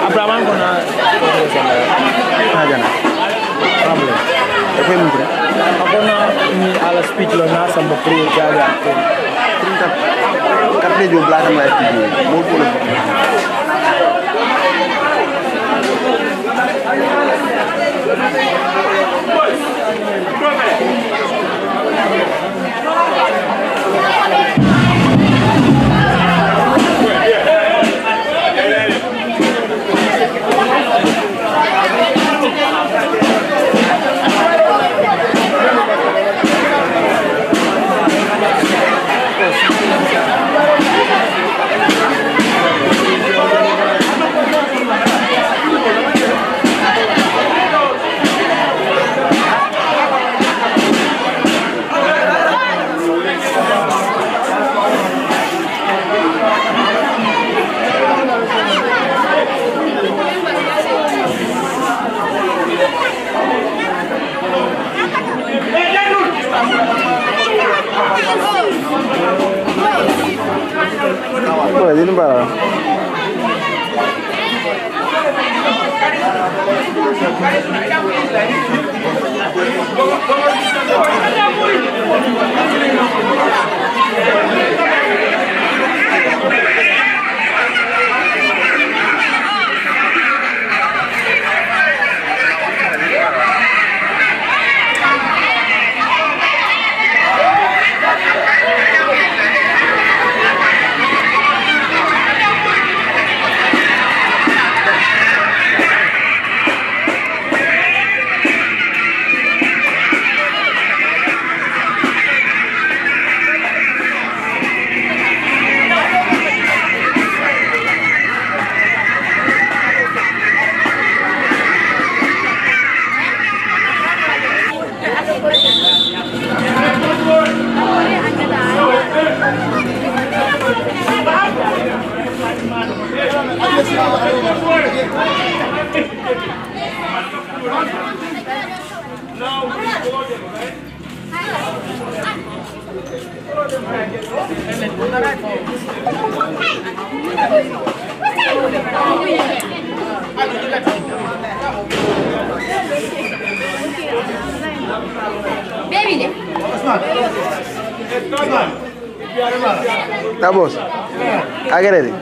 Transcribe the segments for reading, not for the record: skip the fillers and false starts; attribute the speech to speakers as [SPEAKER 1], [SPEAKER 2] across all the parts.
[SPEAKER 1] Abraham kona ajana problem apa yang mungkin aku na ni ala speech lo na sama pro jaga aku tinta kapne jo belakang lah itu mau pulang ini para Tá bom. Agrede.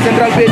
[SPEAKER 1] Central Bay,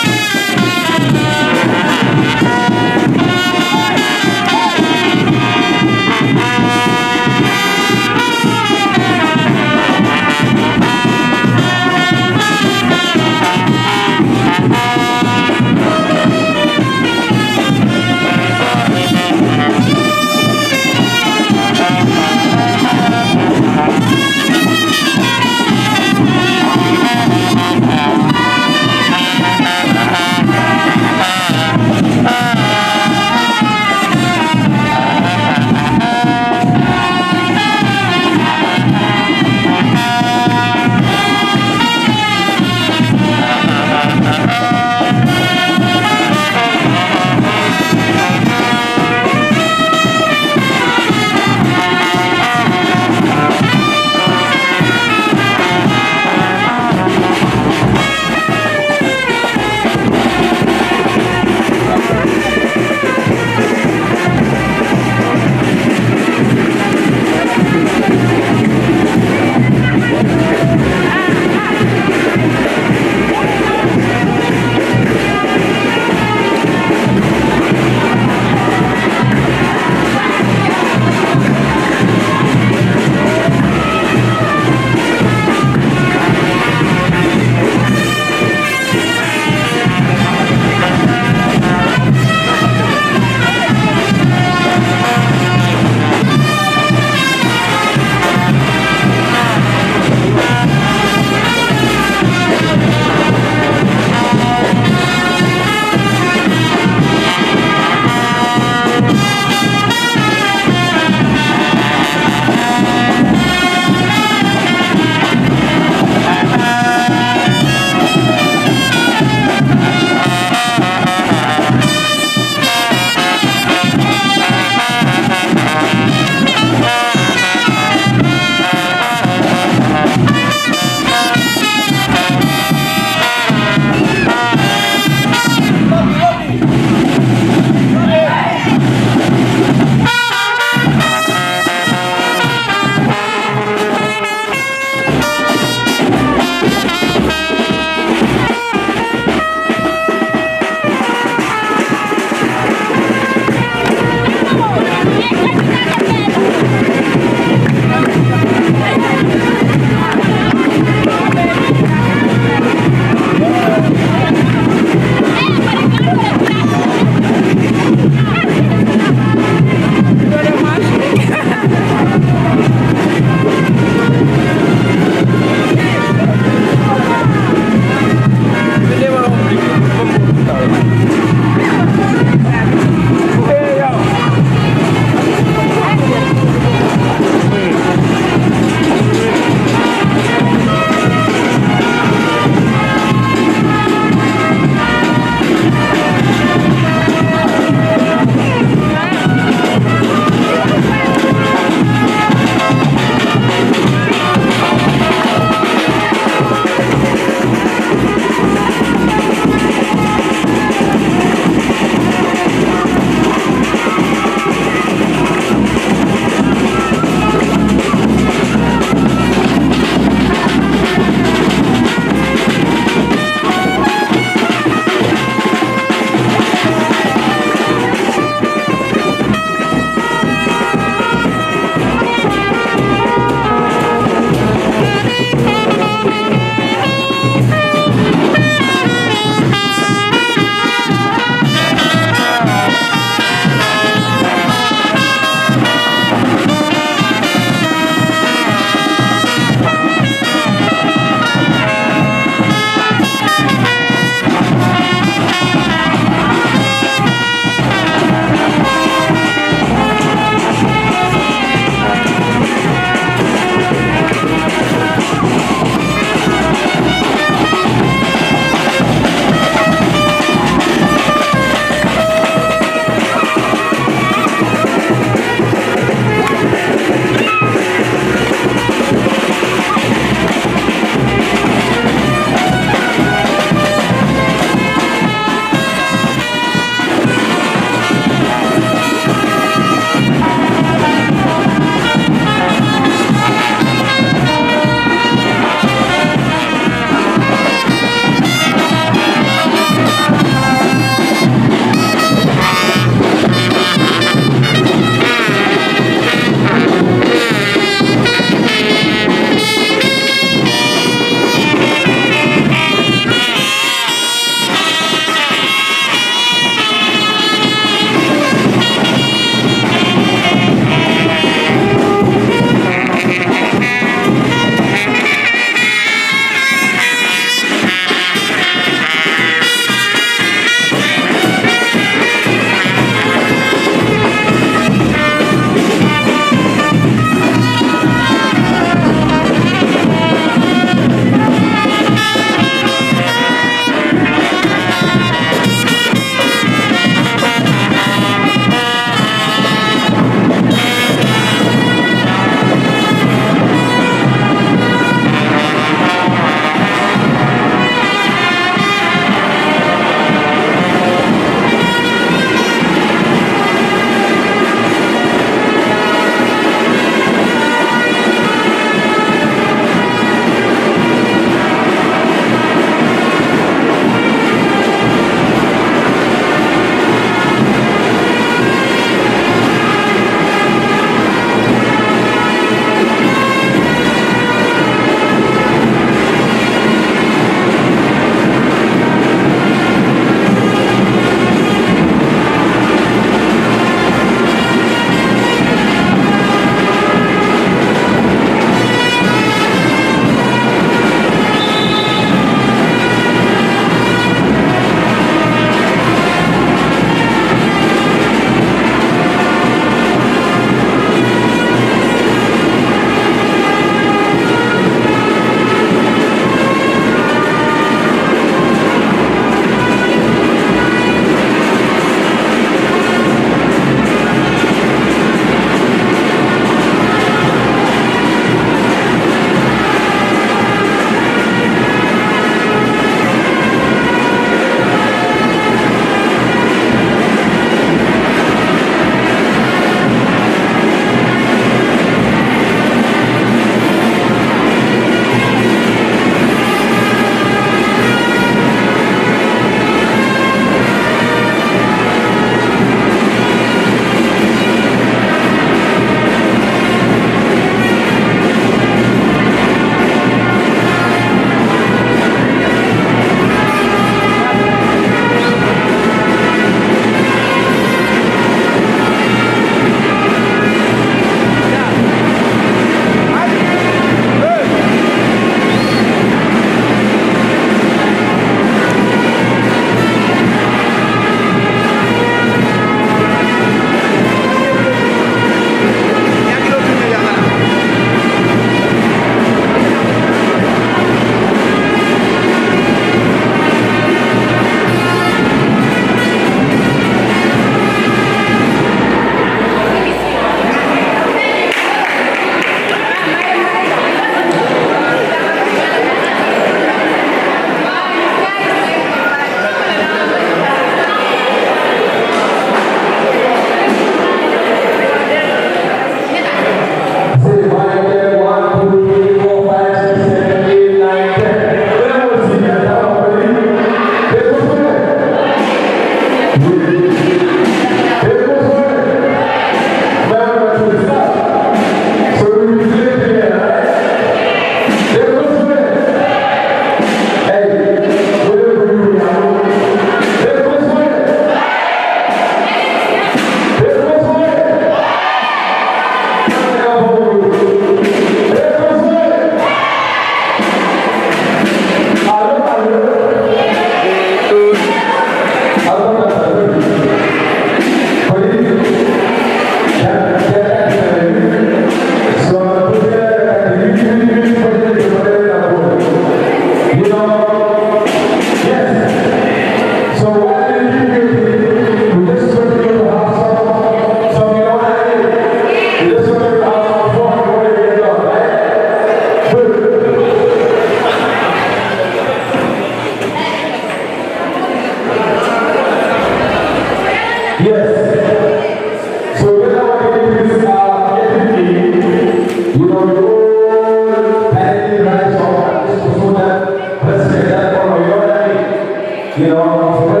[SPEAKER 2] You know,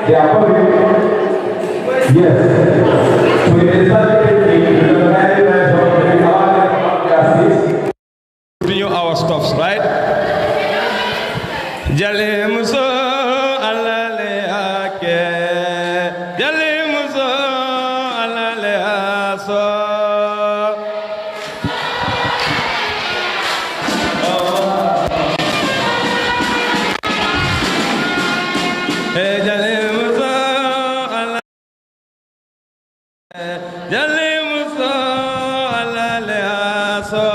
[SPEAKER 2] they are public. Yes. So it is not our stuffs, right? Jalimuso alale ake, Jalimuso alale aso. Hey Jalimuso alale, Jalimuso alale aso.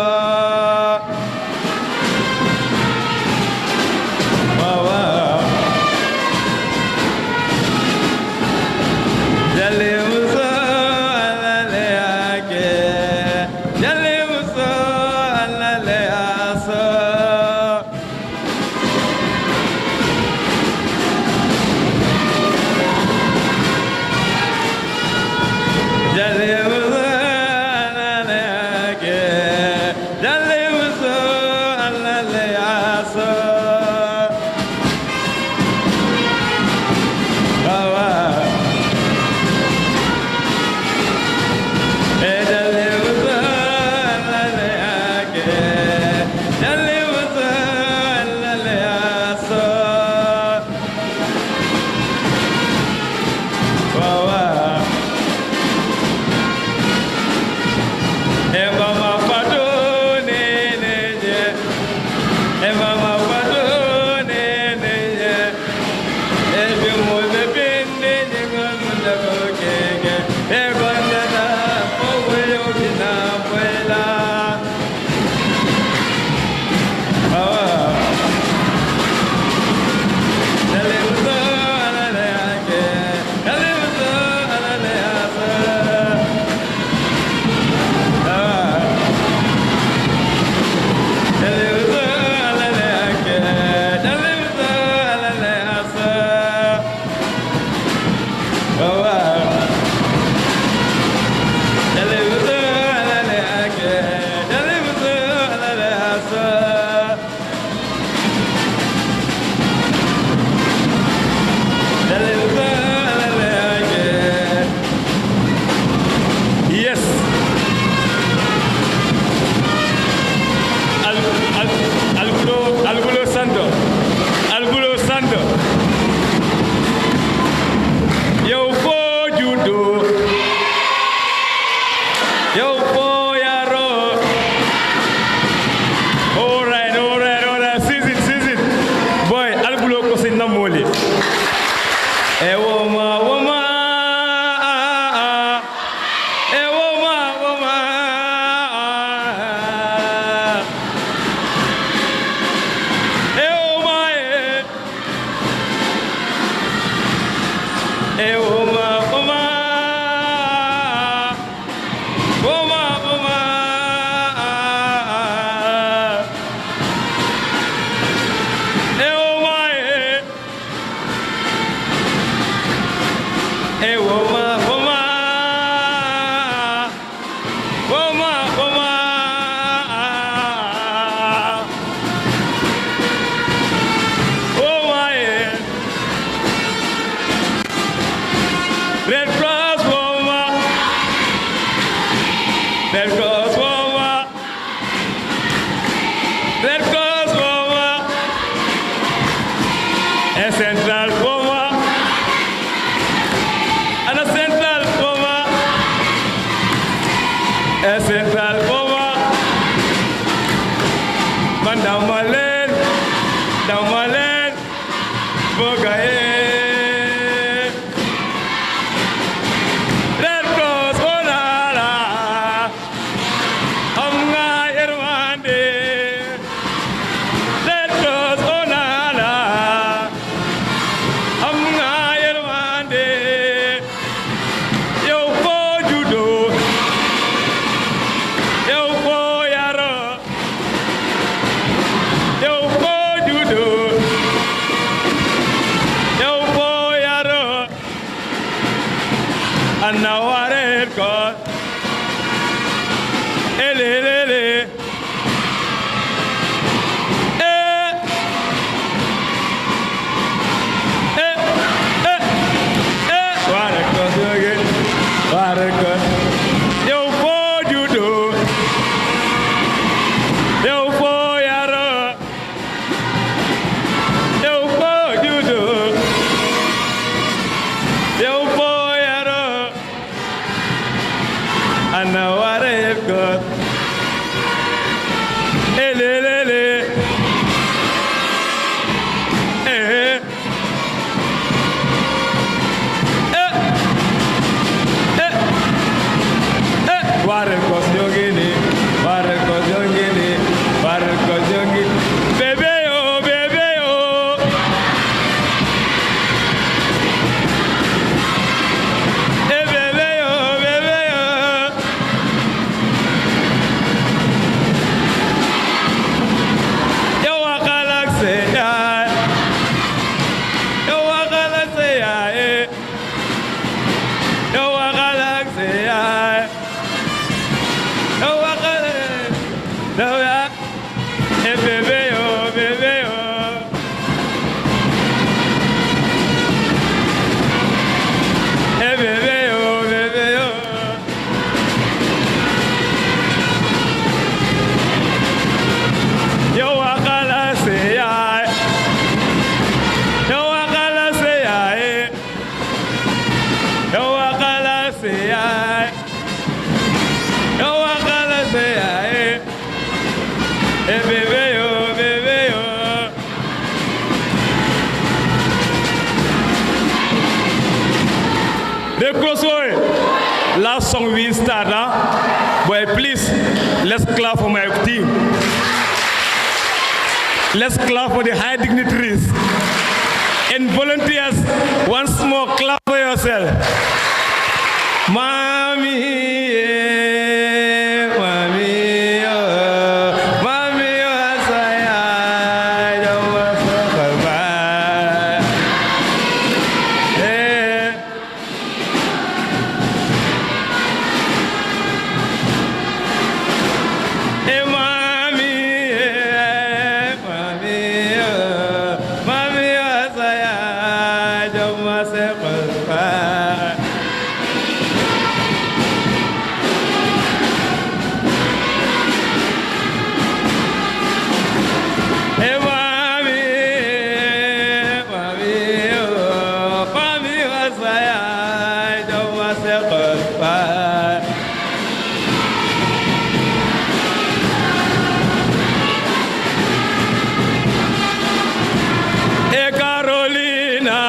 [SPEAKER 3] song we start, but please, let's clap for my team. Let's clap for the high dignitaries. And volunteers, once more, clap for yourself. Mommy, yeah, mommy, oh, mommy, oh, I don't want to go back. Yeah. Hey, mommy, yeah, mommy, oh, mommy, oh, I don't want to go back. Hey, mommy, mommy, oh, mommy, was I don't want to go back. Hey, Carolina,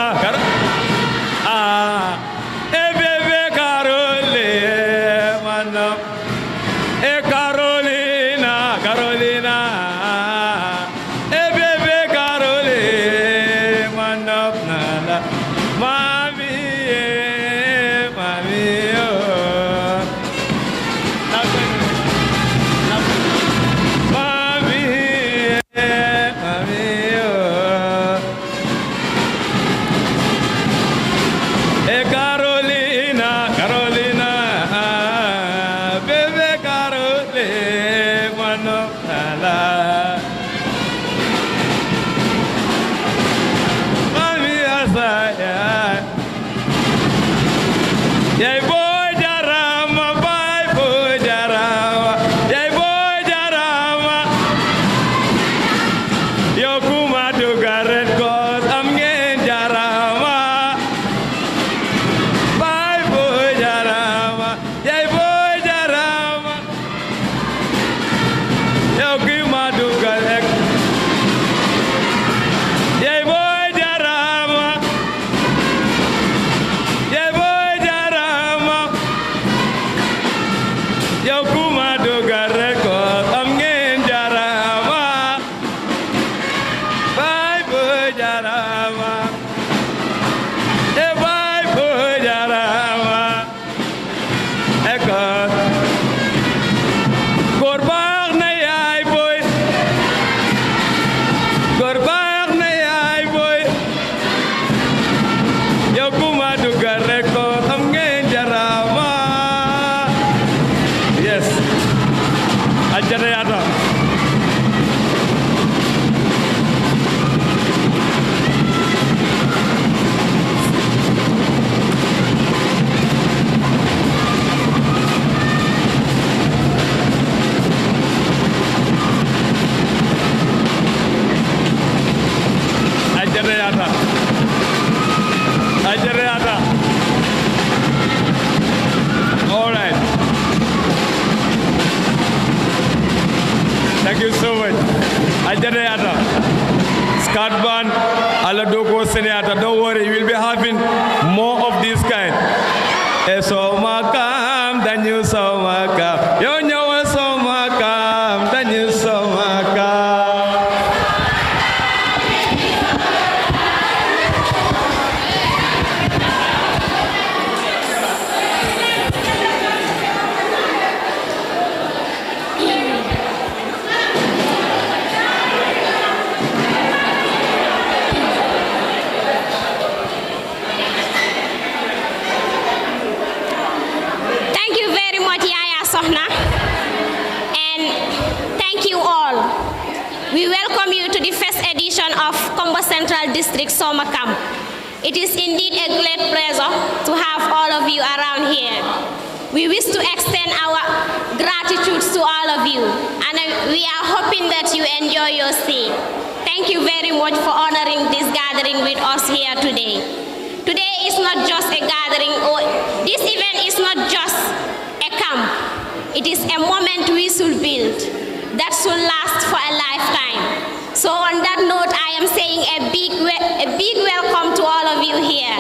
[SPEAKER 3] hey, baby, Carolina, man up. Hey, Carolina, Carolina. Hey, baby, Carolina, man up, nana. Mommy, yeah, mommy, oh. Mommy, yeah, mommy, oh. Hey, Carolina, Carolina, baby, Carolina, man up, nana. Mami asaya, yai boy jarama, bye boy jarama, yai boy jarama. Yo kuma do garet cause I'm getting jarama. Bye boy jarama, yai boy jarama. Yo kuma do garet. Yay boy jarama, yay boy jarama, yo kuma do garekot am ngeen jarama, bye boy jarama, yay boy jarama, ekot, gorbak na yay boy, gorbak na yay boy. Yo kuma do gareko am ngeen jarama. Yes. Ajare yata. Ajare yata. Ajare yata. All right. Thank you so much. Ajare yata. Skatban, Aladoko Seneata. Don't worry, we'll be having more of this kind. So makam, then you so makam. Yo nyawa so makam, then you so makam.
[SPEAKER 4] Thank you very much, Yaya Sohna. And thank you all. We welcome you to the first edition of Kombo Central District Summer Camp. It is indeed a great pleasure to have all of you around here. We wish to extend our gratitude to all of you, and we are hoping that you enjoy your stay. Thank you very much for honoring this gathering with us here today. Today is not just a gathering, or this event is not just a camp. It is a moment we should build that should last for a lifetime. So on that note, I am saying a big welcome to all of you here.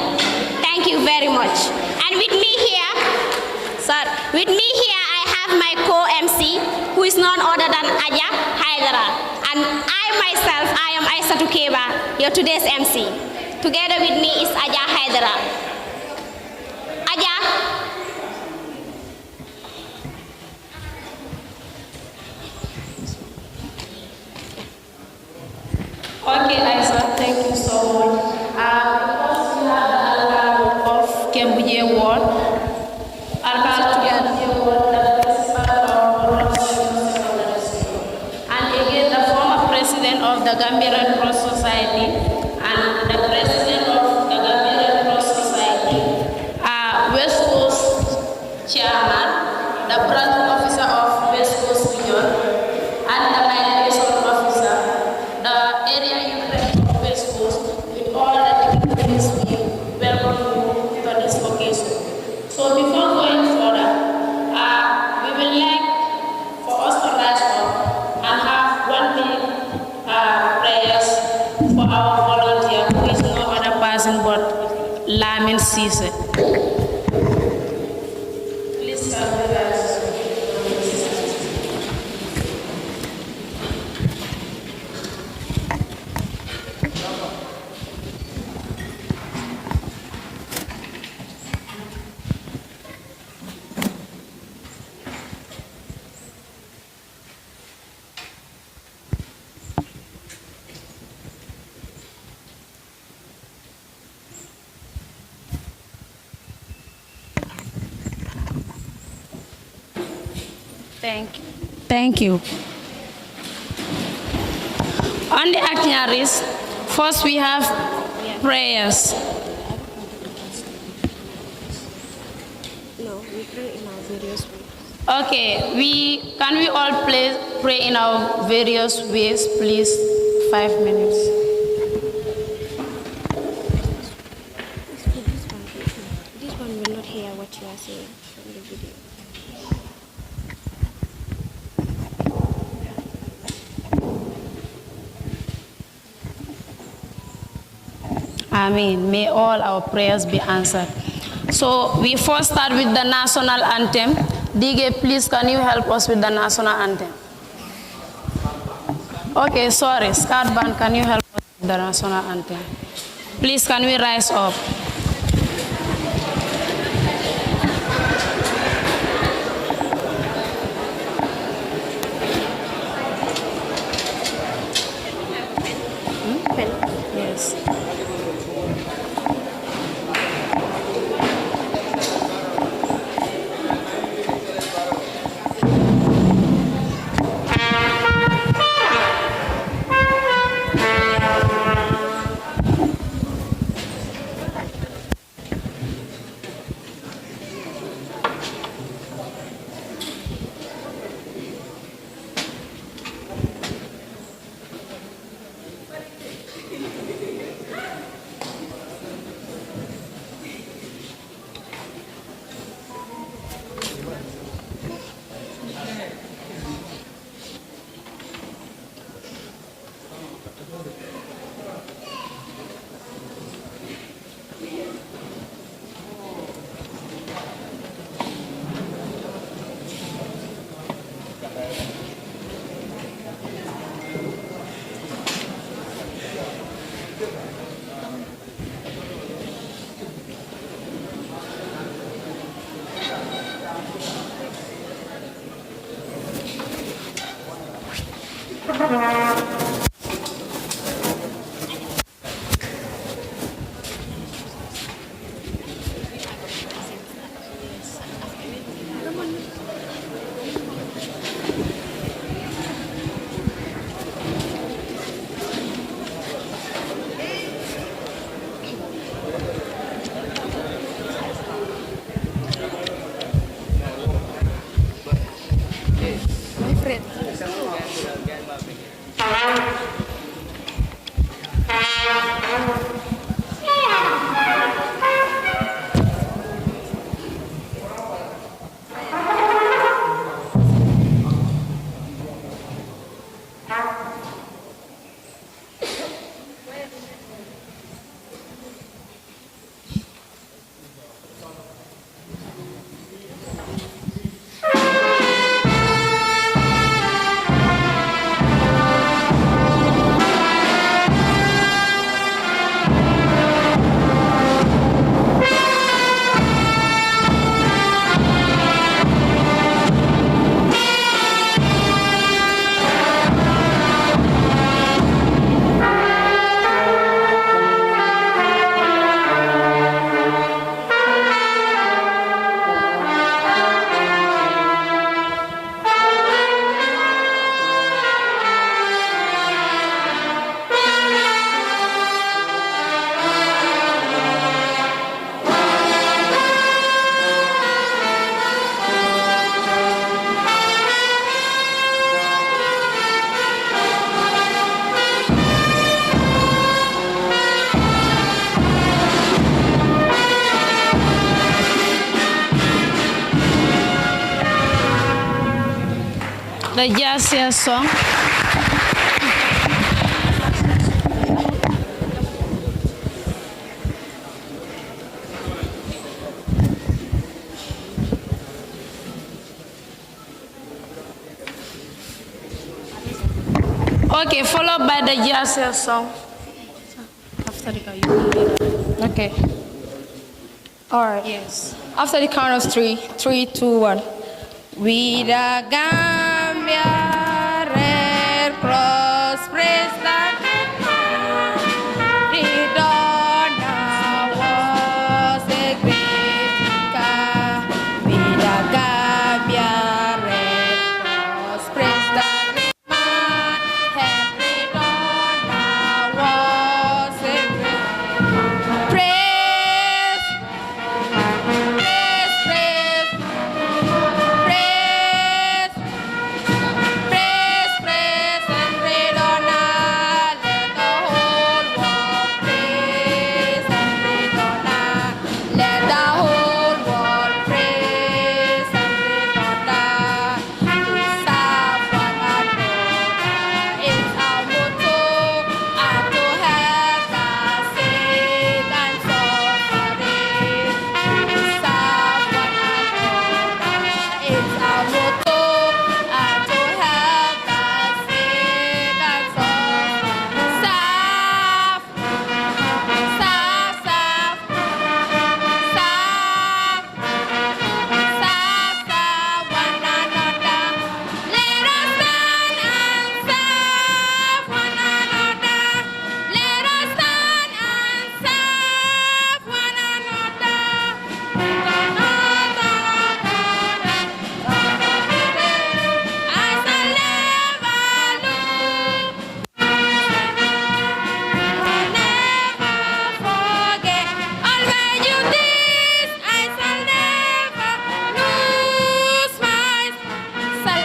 [SPEAKER 4] Thank you very much. And with me here, sir. Haidara. And I myself, I am Aissatou Keba, your today's MC. Together with me is Aja Haidara. Aja.
[SPEAKER 5] Okay, Aisa, thank you so much. Because we have the alcohol of Kembuje Ward, alcohol to Kembuje Ward, the principal of secondary school, and again the former president of the Gambia Red Cross Society and the president of the Gambia Red Cross Society, West Coast chairman, the branch officer of West Coast Region, and the migration officer, the area unit of West Coast, with all the dignitaries, we welcome you to this occasion. So before going further, we will like for us to rise up and have 1 minute prayers for our volunteer, who is no other person but Lamin Sise. Please come with us. Thank you. On the itineraries, first we have prayers.
[SPEAKER 6] No, we pray in our various ways.
[SPEAKER 5] Okay, can we all pray in our various ways, please? 5 minutes.
[SPEAKER 6] This one will not hear what you are saying from the video.
[SPEAKER 5] Amen. May all our prayers be answered. So we first start with the national anthem. DG, please, can you help us with the national anthem? Okay, sorry. Scout Band, can you help us with the national anthem? Please, can we rise up? Yes. the Jasia song. Okay, followed by the Jasia song. After the count, you will do that. Okay. All right. Yes. After the count of 3, 3, 2, 1. We the Gambia Red Cross praise the Redona was a great car. We the Gambia Red Cross praise the man. Redona was a great praise, praise, praise. Praise, praise, praise, and read on let the whole world praise and read on let the whole world praise and read on to serve one another is our motto, and to help us sick and suffering, to serve one another. It's our motto, and to help us sick and suffering. Serve, serve, serve, serve one another. Let us stand and serve one another. Let us stand and serve one another. I shall never lose, never forget. Always you this, I shall never lose my. Shall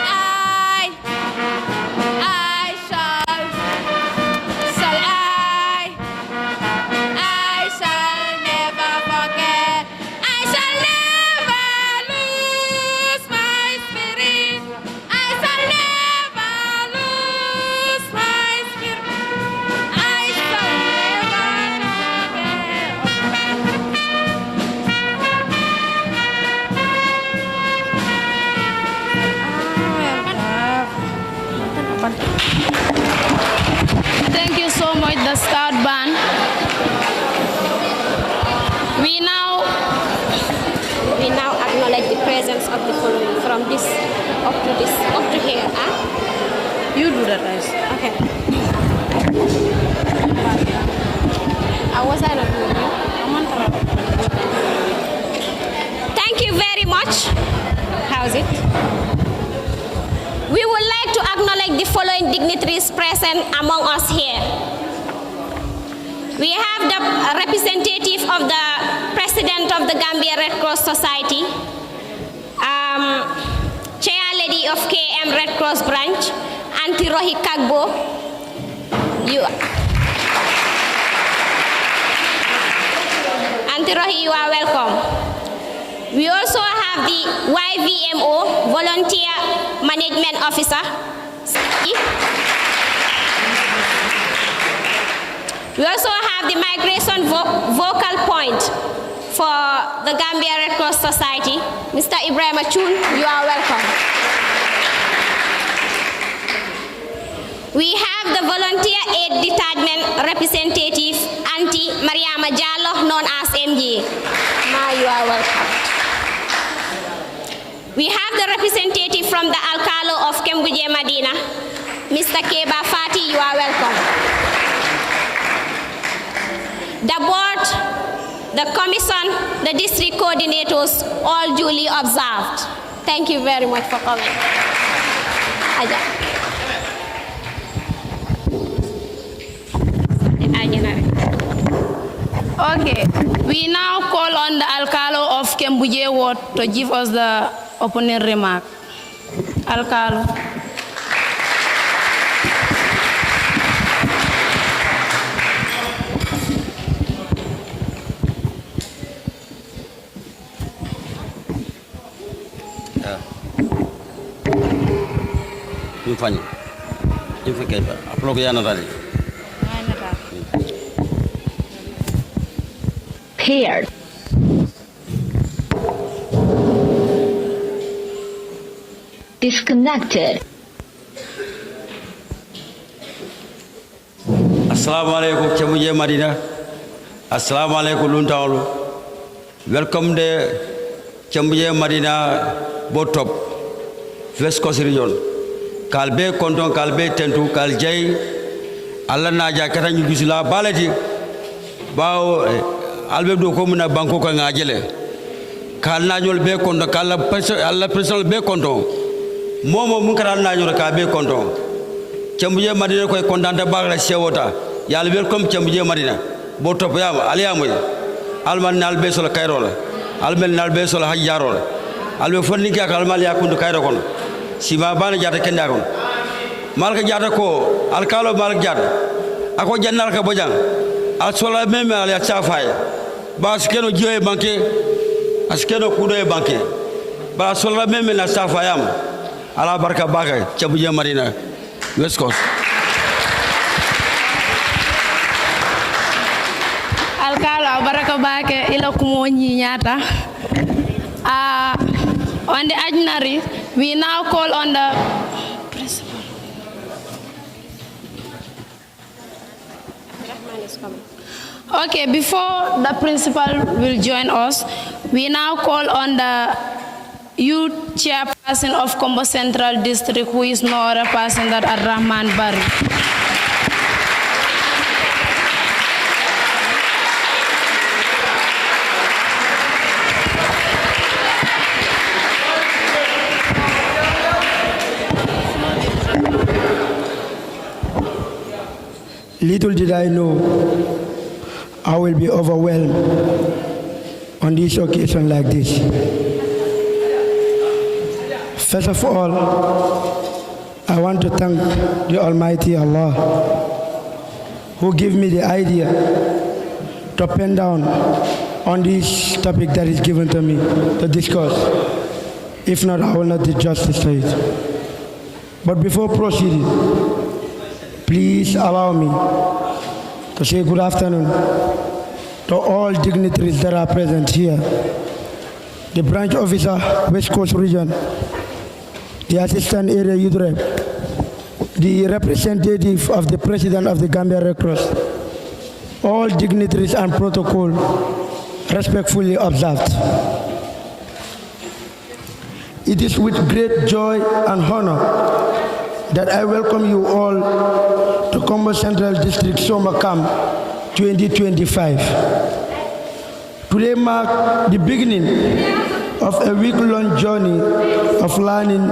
[SPEAKER 5] I shall never forget. I shall never lose my spirit. I shall never lose my spirit. I shall never Thank you so much, the Scout Band. We now
[SPEAKER 4] acknowledge the presence of the following from this up to here. Huh?
[SPEAKER 5] You do that, guys.
[SPEAKER 4] Okay. Was I not doing it? Thank you very much. How's it? We would like to acknowledge the following dignitaries present among us here. We have the representative of the President of the Gambia Red Cross Society, Chair Lady of KM Red Cross Branch, Auntie Rohi Kagbo. Auntie Rohi, you are welcome. We also have the YVMO, Volunteer Management Officer. We also have the Migration Vocal Point for the Gambia Red Cross Society. Mr. Ibrahim Achun, you are welcome. We have the Volunteer Aid Detachment Representative, Auntie Mariama Jallo, known as MJ. Ma, you are welcome. We have the representative from the Alcalo of Kembuje Madina, Mr. Keba Fati, you are welcome. The board, the commission, the district coordinators, all duly observed. Thank you very much for coming. Aja.
[SPEAKER 5] Okay, we now call on the Alcalo of Kembuje Ward to give us the opening remark. Alcalo.
[SPEAKER 7] fani ife keba aplo ko yana dali
[SPEAKER 8] paired disconnected.
[SPEAKER 7] Assalamu alaikum Kemuje Madina. Assalamu alaikum Luntawlu. Welcome de Kemuje Madina Botop West Coast region. Kalbe konton kalbe tentu kaljay Allah naja kata ñu gisula balati bawo albe do ko muna banko ko ngajele kal nañol be konton kala Allah personal be konton momo mun kala nañol ka be konton Kemuje Madina koy kontanta bagla sewota yalla welcome Kemuje Madina Botop yama aliyamu alman nal be sol kayrola almen nal be sol hajjarola albe fonni ka kalmal yakundu kayro kono sima bana jata kenda kon malka jata ko alkalo malka jata ako jannal ka bojang al sola meme al ya chafay ba skeno jiwe banke askeno kudo e banke ba sola meme na chafayam ala barka baka Kemuje Madina West Coast
[SPEAKER 5] alkalo baraka bake ila kumo nyata on the itinerary we now call on the principal. Okay, before the principal will join us, we now call on the youth chairperson of Kombo Central District, who is no other person than Rahman Bari.
[SPEAKER 9] Little did I know I will be overwhelmed on this occasion like this. First of all, I want to thank the Almighty Allah who gave me the idea to pen down on this topic that is given to me to discuss. If not, I will not do justice to it. But before proceeding, please allow me to say good afternoon to all dignitaries that are present here. The branch officer, West Coast Region, the assistant area youth rep, the representative of the president of the Gambia Red Cross, all dignitaries and protocol respectfully observed. It is with great joy and honor that I welcome you all to Kombo Central District Summer Camp 2025. Today marks the beginning of a week-long journey of learning,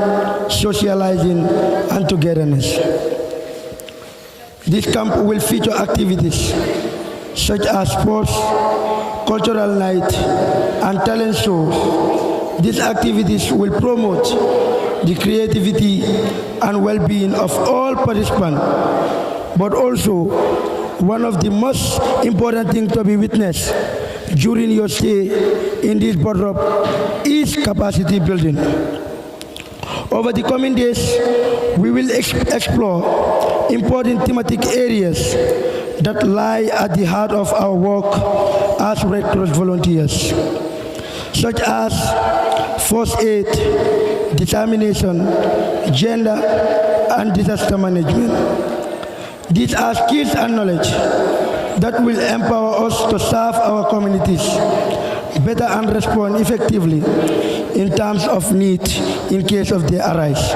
[SPEAKER 9] socializing, and togetherness. This camp will feature activities such as sports, cultural night, and talent shows. These activities will promote the creativity and well-being of all participants, but also one of the most important things to be witnessed during your stay in this boardroom is capacity building. Over the coming days, we will explore important thematic areas that lie at the heart of our work as Red Cross volunteers, such as first aid, determination, gender, and disaster management. These are skills and knowledge that will empower us to serve our communities better and respond effectively in terms of need in case of they arise.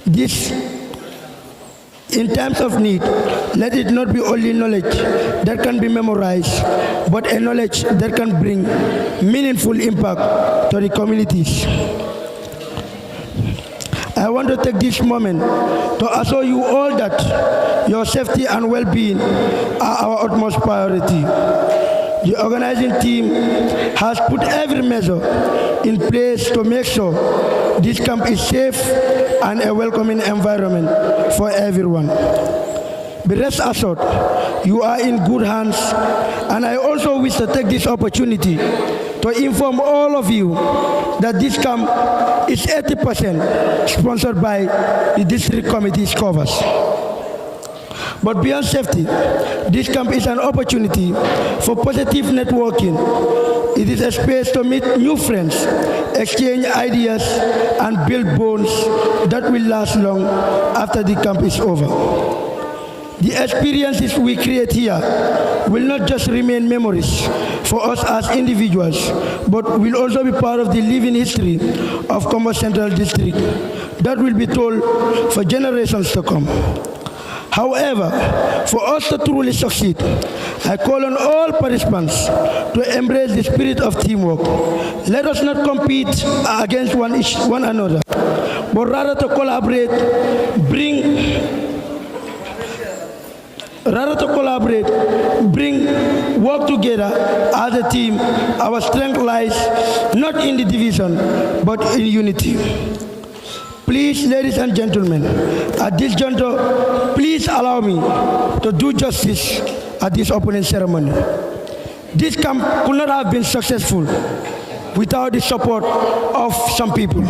[SPEAKER 9] This, in terms of need, let it not be only knowledge that can be memorized, but a knowledge that can bring meaningful impact to the communities. I want to take this moment to assure you all that your safety and well-being are our utmost priority. The organizing team has put every measure in place to make sure this camp is safe and a welcoming environment for everyone. Be rest assured, you are in good hands, and I also wish to take this opportunity to inform all of you that this camp is 80% sponsored by the district committee's covers. But beyond safety, this camp is an opportunity for positive networking. It is a space to meet new friends, exchange ideas, and build bonds that will last long after the camp is over. The experiences we create here will not just remain memories for us as individuals, but will also be part of the living history of Kombo Central District that will be told for generations to come. However, for us to truly succeed, I call on all participants to embrace the spirit of teamwork. Let us not compete against one another, but rather to collaborate, work together as a team. Our strength lies not in the division, but in unity. Please, ladies and gentlemen, at this juncture, please allow me to do justice at this opening ceremony. This camp could not have been successful without the support of some people.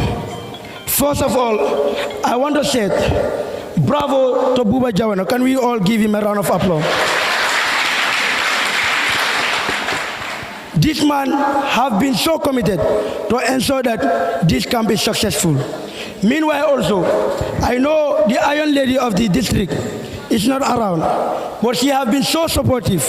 [SPEAKER 9] First of all, I want to say bravo to Buba Jawano. Can we all give him a round of applause? This man have been so committed to ensure that this camp is successful. Meanwhile also, I know the Iron Lady of the district is not around, but she has been so supportive,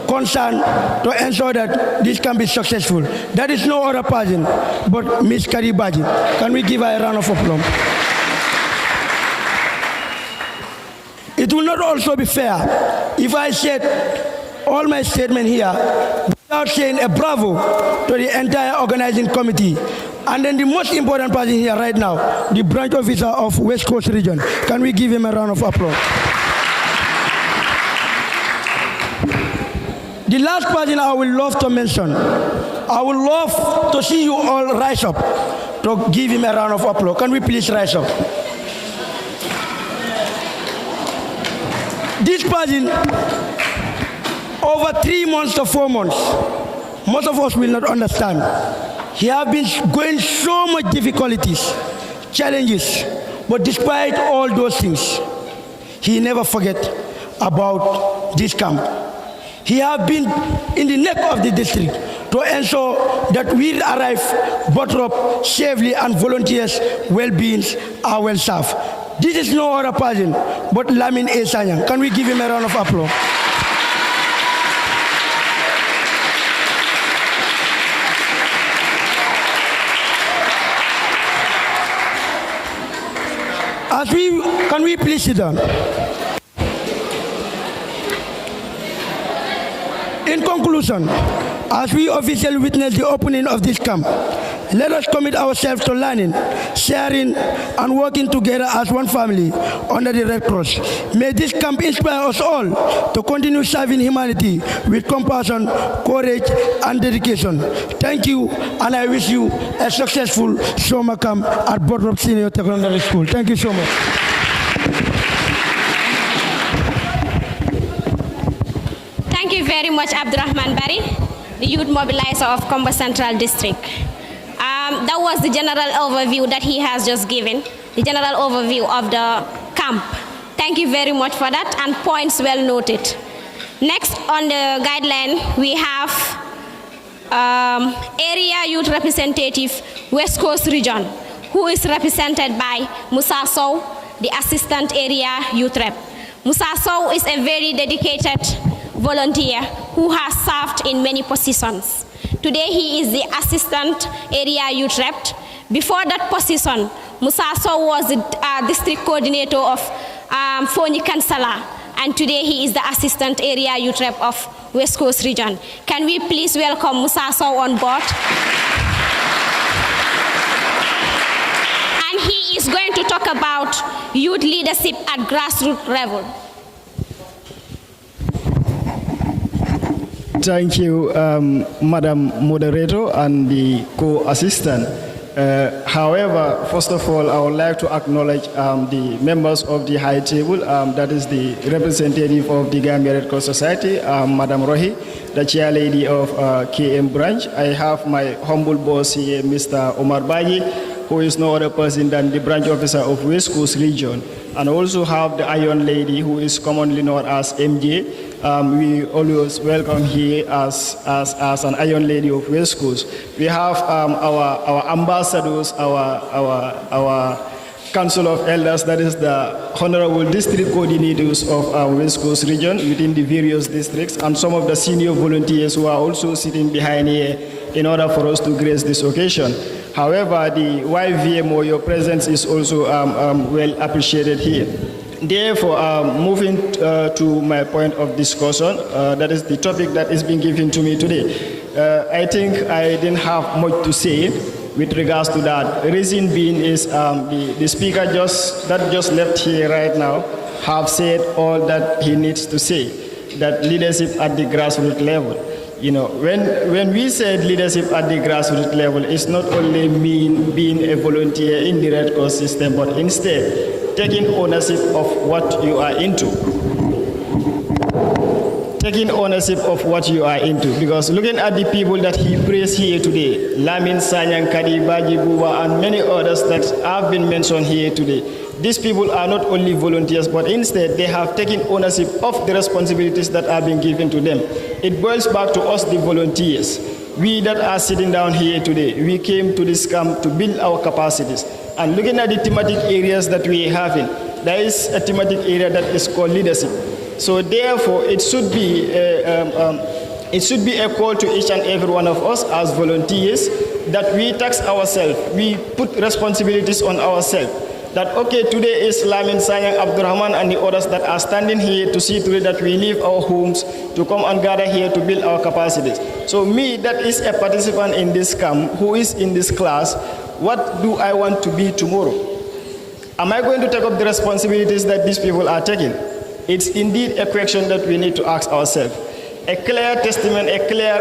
[SPEAKER 9] concerned to ensure that this can be successful. That is no other person but Miss Karibaji. Can we give her a round of applause? It will not also be fair if I said all my statement here without saying a bravo to the entire organizing committee. And then the most important person here right now, the branch officer of West Coast Region. Can we give him a round of applause? The last person I would love to mention, I would love to see you all rise up to give him a round of applause. Can we please rise up? This person, over 3 months to 4 months, most of us will not understand. He has been going so much difficulties, challenges, but despite all those things, he never forget about this camp. He has been in the neck of the district to ensure that we arrive bottom up safely and volunteers' well-beings are well served. This is no other person but Lamin A. Sanyang. Can we give him a round of applause? Can we please sit down? In conclusion, as we officially witness the opening of this camp, let us commit ourselves to learning, sharing, and working together as one family under the Red Cross. May this camp inspire us all to continue serving humanity with compassion, courage, and dedication. Thank you, and I wish you a successful summer camp at Bodrop Senior Secondary School. Thank you so much.
[SPEAKER 4] Thank you very much, Abdurrahman Barry, the youth mobilizer of Kombo Central District. That was the general overview that he has just given, the general overview of the camp. Thank you very much for that, and points well noted. Next on the guideline, we have Area Youth Representative, West Coast Region, who is represented by Musa Sow, the Assistant Area Youth Rep. Musa Sow is a very dedicated volunteer who has served in many positions. Today he is the Assistant Area Youth Rep. Before that position, Musa Sow was the District Coordinator of Foni Kansala, and today he is the Assistant Area Youth Rep of West Coast Region. Can we please welcome Musa Sow on board? And he is going to talk about youth leadership at grassroots level.
[SPEAKER 8] Thank you, Madam Moderator and the co-assistant. However, first of all, I would like to acknowledge the members of the high table, that is the representative of the Gambia Red Cross Society, Madam Rohi, the chair lady of KM branch. I have my humble boss here, Mr. Omar Baji, who is no other person than the branch officer of West Coast region, and also have the Iron Lady, who is commonly known as MJ. We always welcome here as an Iron Lady of West Coast. We have our ambassadors, our Council of Elders, that is the Honorable District Coordinators of our West Coast region within the various districts, and some of the senior volunteers who are also sitting behind here in order for us to grace this occasion. However, the YVMO, your presence is also well appreciated here. Therefore, moving to my point of discussion, that is the topic that is being given to me today. I think I didn't have much to say with regards to that. The reason being is the speaker just left here right now have said all that he needs to say, that leadership at the grassroots level. You know, when we said leadership at the grassroots level, it's not only mean being a volunteer in the Red Cross system, but instead taking ownership of what you are into. Taking ownership of what you are into. Because looking at the people that he praised here today, Lamin Sanyang, Kadi, Baji, Buba, and many others that have been mentioned here today, these people are not only volunteers, but instead they have taken ownership of the responsibilities that are being given to them. It boils back to us, the volunteers. We that are sitting down here today, we came to this camp to build our capacities. And looking at the thematic areas that we are having, there is a thematic area that is called leadership. So therefore, it should be a call to each and every one of us as volunteers that we tax ourselves, we put responsibilities on ourselves. That, okay, today is Lamin Sanyang, Abdurrahman, and the others that are standing here to see to it that we leave our homes to come and gather here to build our capacities. So me, that is a participant in this camp, who is in this class, what do I want to be tomorrow? Am I going to take up the responsibilities that these people are taking? It's indeed a question that we need to ask ourselves. A clear testament, a clear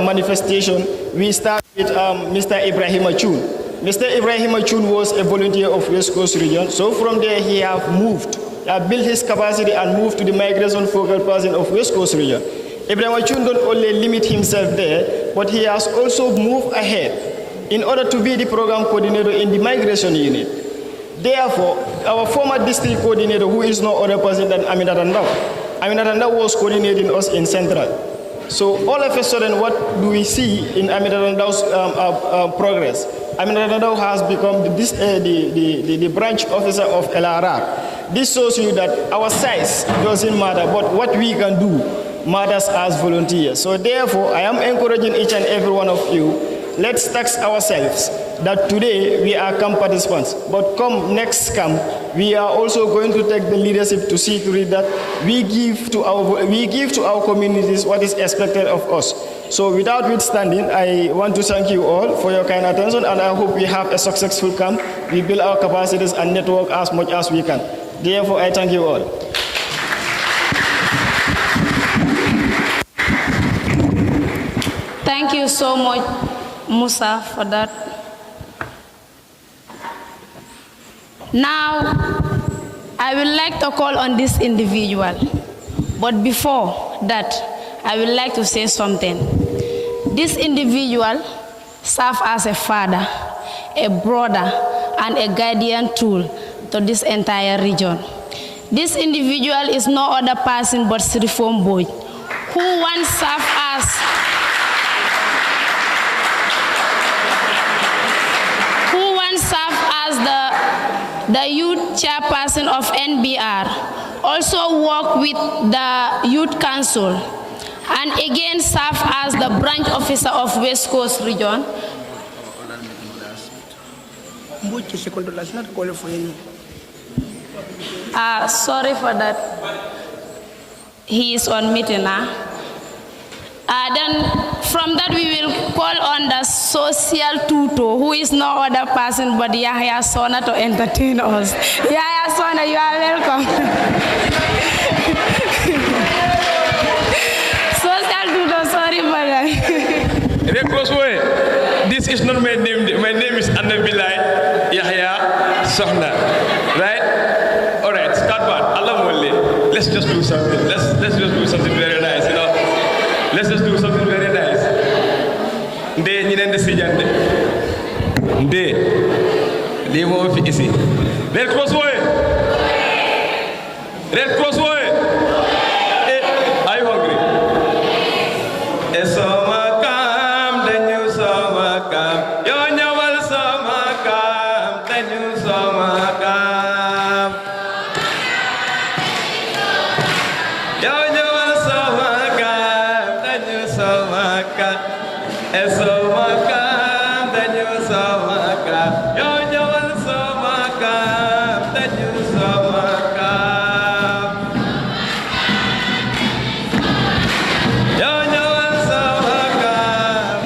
[SPEAKER 8] manifestation. We start with Mr. Ibrahim Achun. Mr. Ibrahim Achun was a volunteer of West Coast region. So from there he have moved, built his capacity and moved to the migration focal person of West Coast region. Ibrahim Achun don't only limit himself there, but he has also moved ahead in order to be the program coordinator in the migration unit. Therefore, our former district coordinator, who is no other person than Aminat Andau. Aminat Andau was coordinating us in Central. So all of a sudden, what do we see in Aminat Andau's progress? Aminat Andau has become the branch officer of LRR. This shows you that our size doesn't matter, but what we can do matters as volunteers. So therefore, I am encouraging each and every one of you, let's tax ourselves that today we are camp participants, but come next camp, we are also going to take the leadership to see to it that we give to our communities what is expected of us. So without withstanding, I want to thank you all for your kind attention, and I hope we have a successful camp. We build our capacities and network as much as we can. Therefore, I thank you all.
[SPEAKER 5] Thank you so much, Musa, for that. Now, I would like to call on this individual. But before that, I would like to say something. This individual serves as a father, a brother, and a guardian tool to this entire region. This individual is no other person but Sirifom Boy, who once served as the youth chairperson of NBR, also worked with the Youth Council, and again served as the branch officer of West Coast region. Sorry for that. He is on meeting now. Then from that we will call on the social tutor, who is no other person but Yahya Sona, to entertain us. Yahya Sona, you are welcome. Social tutor, sorry for that.
[SPEAKER 3] This is not my name. My name is Anna let's just do something. Let's just do something very nice, you know. Let's just do something very nice. Nde ñi leen di sijante. Nde lii moo fi isi. Red Cross wooye. Red Cross wooye. Are you hungry? Soma kam, then you soma kam. Yo nyawal soma kam, then you soma kam. Yo nyawal soma kam, then you soma kam. Soma kam, then you soma kam. Yo nyawal soma kam, then you soma kam. Yo nyawal soma kam.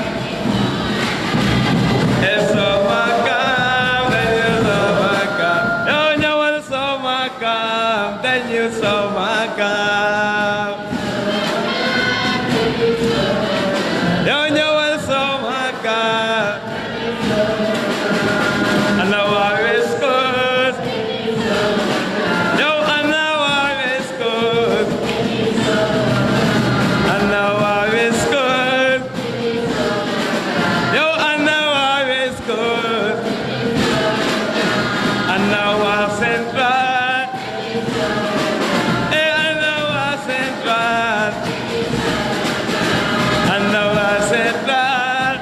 [SPEAKER 3] Soma kam, then you soma kam. Yo nyawal soma kam, then you soma kam. Yo nyawal soma kam. And now I is good. Yo, and now I is good. And now I is good. Yo, and now I is good. And now I central. And now I central. And now I central.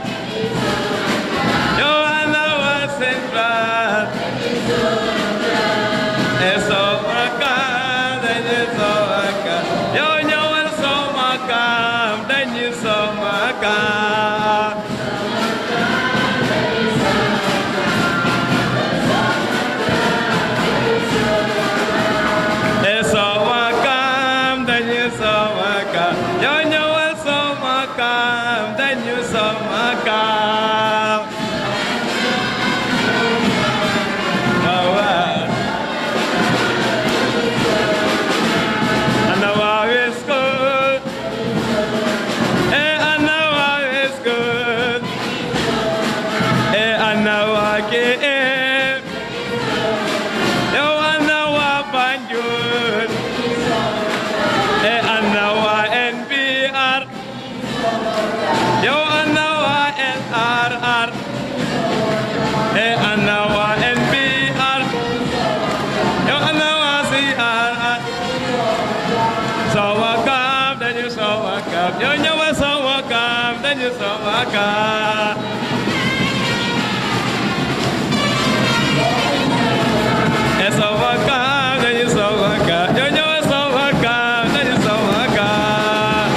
[SPEAKER 3] Yo, and now I central. It's over, God, then it's over, God. Yo, it's over, God, then it's over, God. It's over, God, then it's over, God. Yo, it's over, God, then it's over, God. Oh, wow. And now I is good. And now I is good. And now I get. Yo, and now I find good. And now I NBR. Yo, and now I NRR. And now I NBR. Yo, and now I CRR. So welcome, then you so welcome. Yo, you were so welcome, then you so welcome. It's so welcome, then you so welcome. Yo, you were so welcome, then you so welcome.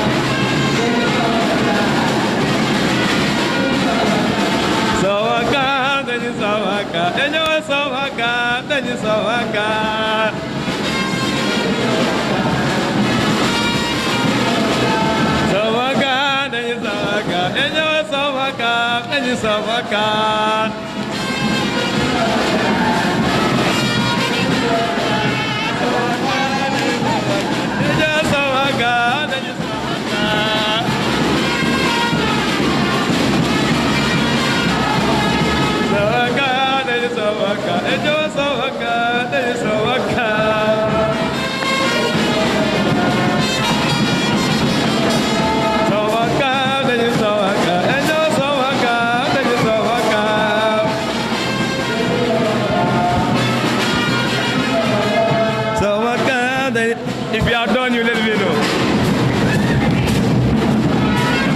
[SPEAKER 3] So welcome, then you so welcome. Yo, you were so welcome, then you so welcome. So welcome, then you so welcome. And you're so welcome, then you so welcome. And you're so welcome, then you so welcome. So welcome, then you so welcome. And you're so welcome, then you so welcome. So welcome, then you so welcome. And you're so welcome, then you so welcome. So welcome, then if you are done, you let me know.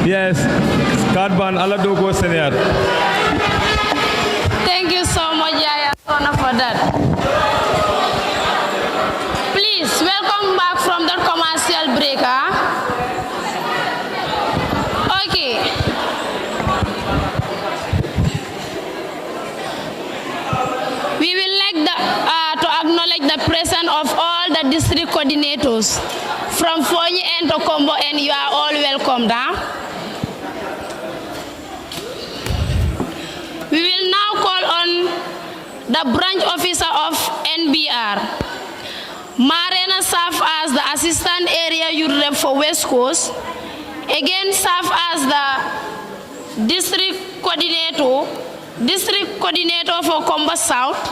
[SPEAKER 3] Yes, Cardban Aladoko Senior.
[SPEAKER 5] Thank you so much, Yaya Sona, for that. Please, welcome back from that commercial break, huh? Okay. We will like to acknowledge the presence of all the district coordinators from Fonyi and to Kombo, and you are all welcome, huh? We will now call on the branch officer of NBR. Marina serves as the assistant area youth rep for West Coast. Again serves as the district coordinator for Kombo South.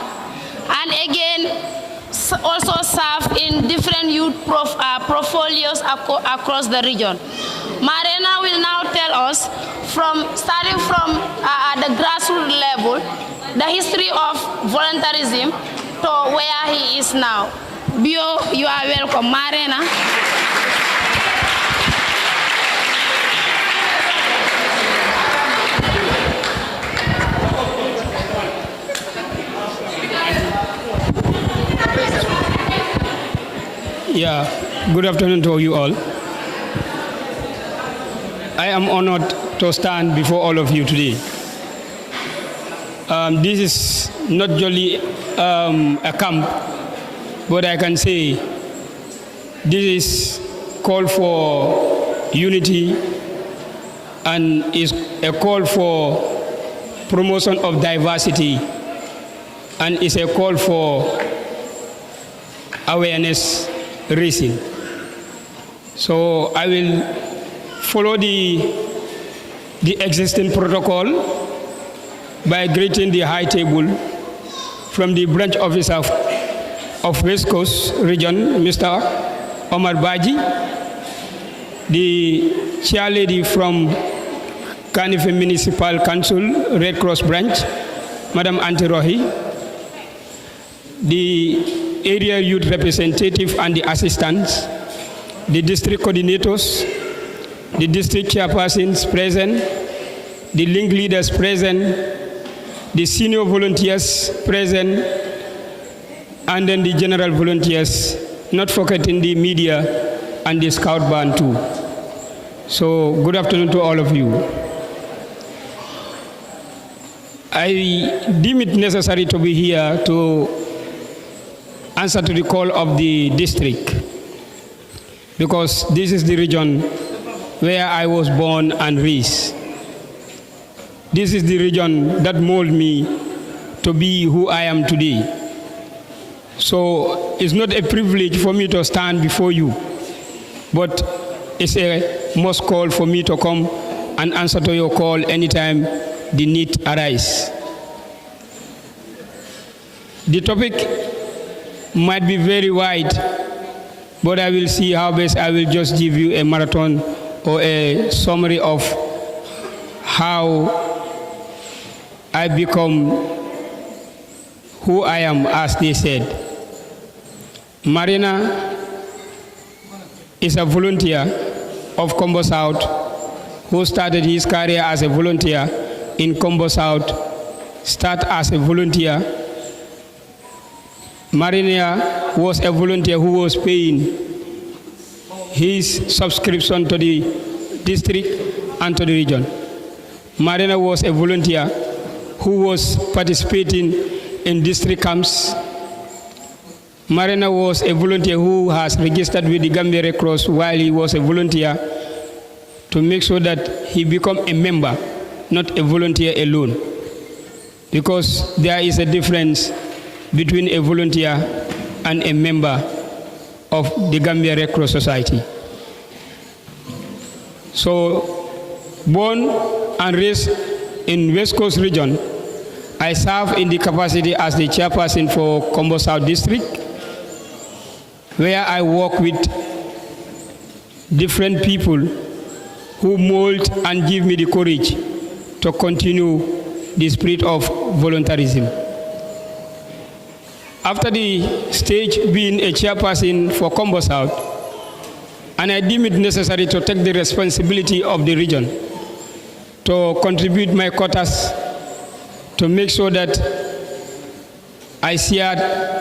[SPEAKER 5] And again also serve in different youth portfolios across the region. Marina will now tell us, starting from the grassroots level, the history of volunteerism to where he is now. Bio, you are welcome, Marina.
[SPEAKER 10] Yeah, good afternoon to you all. I am honored to stand before all of you today. This is not only a camp, but I can say this is call for unity and is a call for promotion of diversity and is a call for awareness raising. So I will follow the existing protocol by greeting the high table from the branch officer of West Coast region, Mr. Omar Baji, the chair lady from Kanife Municipal Council Red Cross branch, Madam Auntie Rohi, the area youth representative and the assistants, the district coordinators, the district chairpersons present, the link leaders present, the senior volunteers present, and then the general volunteers, not forgetting the media and the scout band too. So good afternoon to all of you. I deem it necessary to be here to answer to the call of the district, because this is the region where I was born and raised. This is the region that molded me to be who I am today. So it's not a privilege for me to stand before you, but it's a must call for me to come and answer to your call anytime the need arises. The topic might be very wide, but I will see how best I will just give you a marathon or a summary of how I become who I am, as they said. Marina is a volunteer of Kombo South who started his career as a volunteer in Kombo South, start as a volunteer. Marina was a volunteer who was paying his subscription to the district and to the region. Marina was a volunteer who was participating in district camps. Marina was a volunteer who has registered with the Gambia Red Cross while he was a volunteer to make sure that he become a member, not a volunteer alone. Because there is a difference between a volunteer and a member of the Gambia Red Cross Society. So, born and raised in West Coast region, I serve in the capacity as the chairperson for Kombo South District, where I work with different people who mold and give me the courage to continue the spirit of volunteerism. After the stage being a chairperson for Kombo South, and I deem it necessary to take the responsibility of the region, to contribute my quotas, to make sure that I share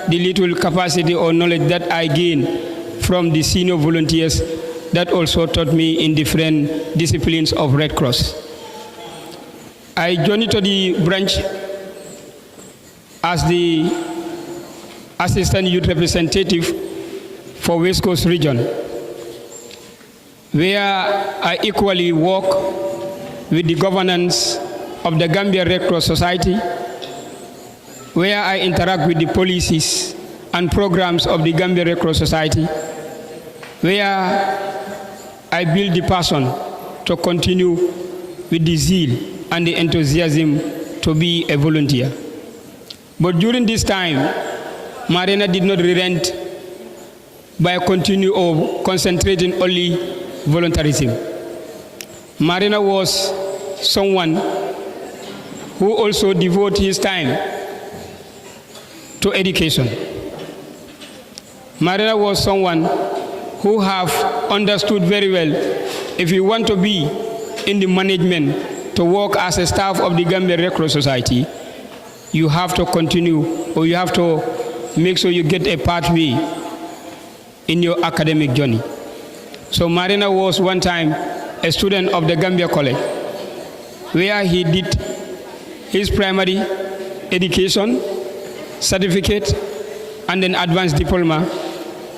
[SPEAKER 10] the little capacity or knowledge that I gain from the senior volunteers that also taught me in different disciplines of Red Cross. I joined to the branch as the Assistant Youth Representative for West Coast region, where I equally work with the governance of the Gambia Red Cross Society, where I interact with the policies and programs of the Gambia Red Cross Society, where I build the passion to continue with the zeal and the enthusiasm to be a volunteer. But during this time, Marina did not relent by continue or concentrating only voluntarism. Marina was someone who also devoted his time to education. Marina was someone who have understood very well, if you want to be in the management, to work as a staff of the Gambia Red Cross Society, you have to continue, or you have to make sure you get a pathway in your academic journey. So Marina was one time a student of the Gambia College, where he did his primary education, certificate, and then advanced diploma,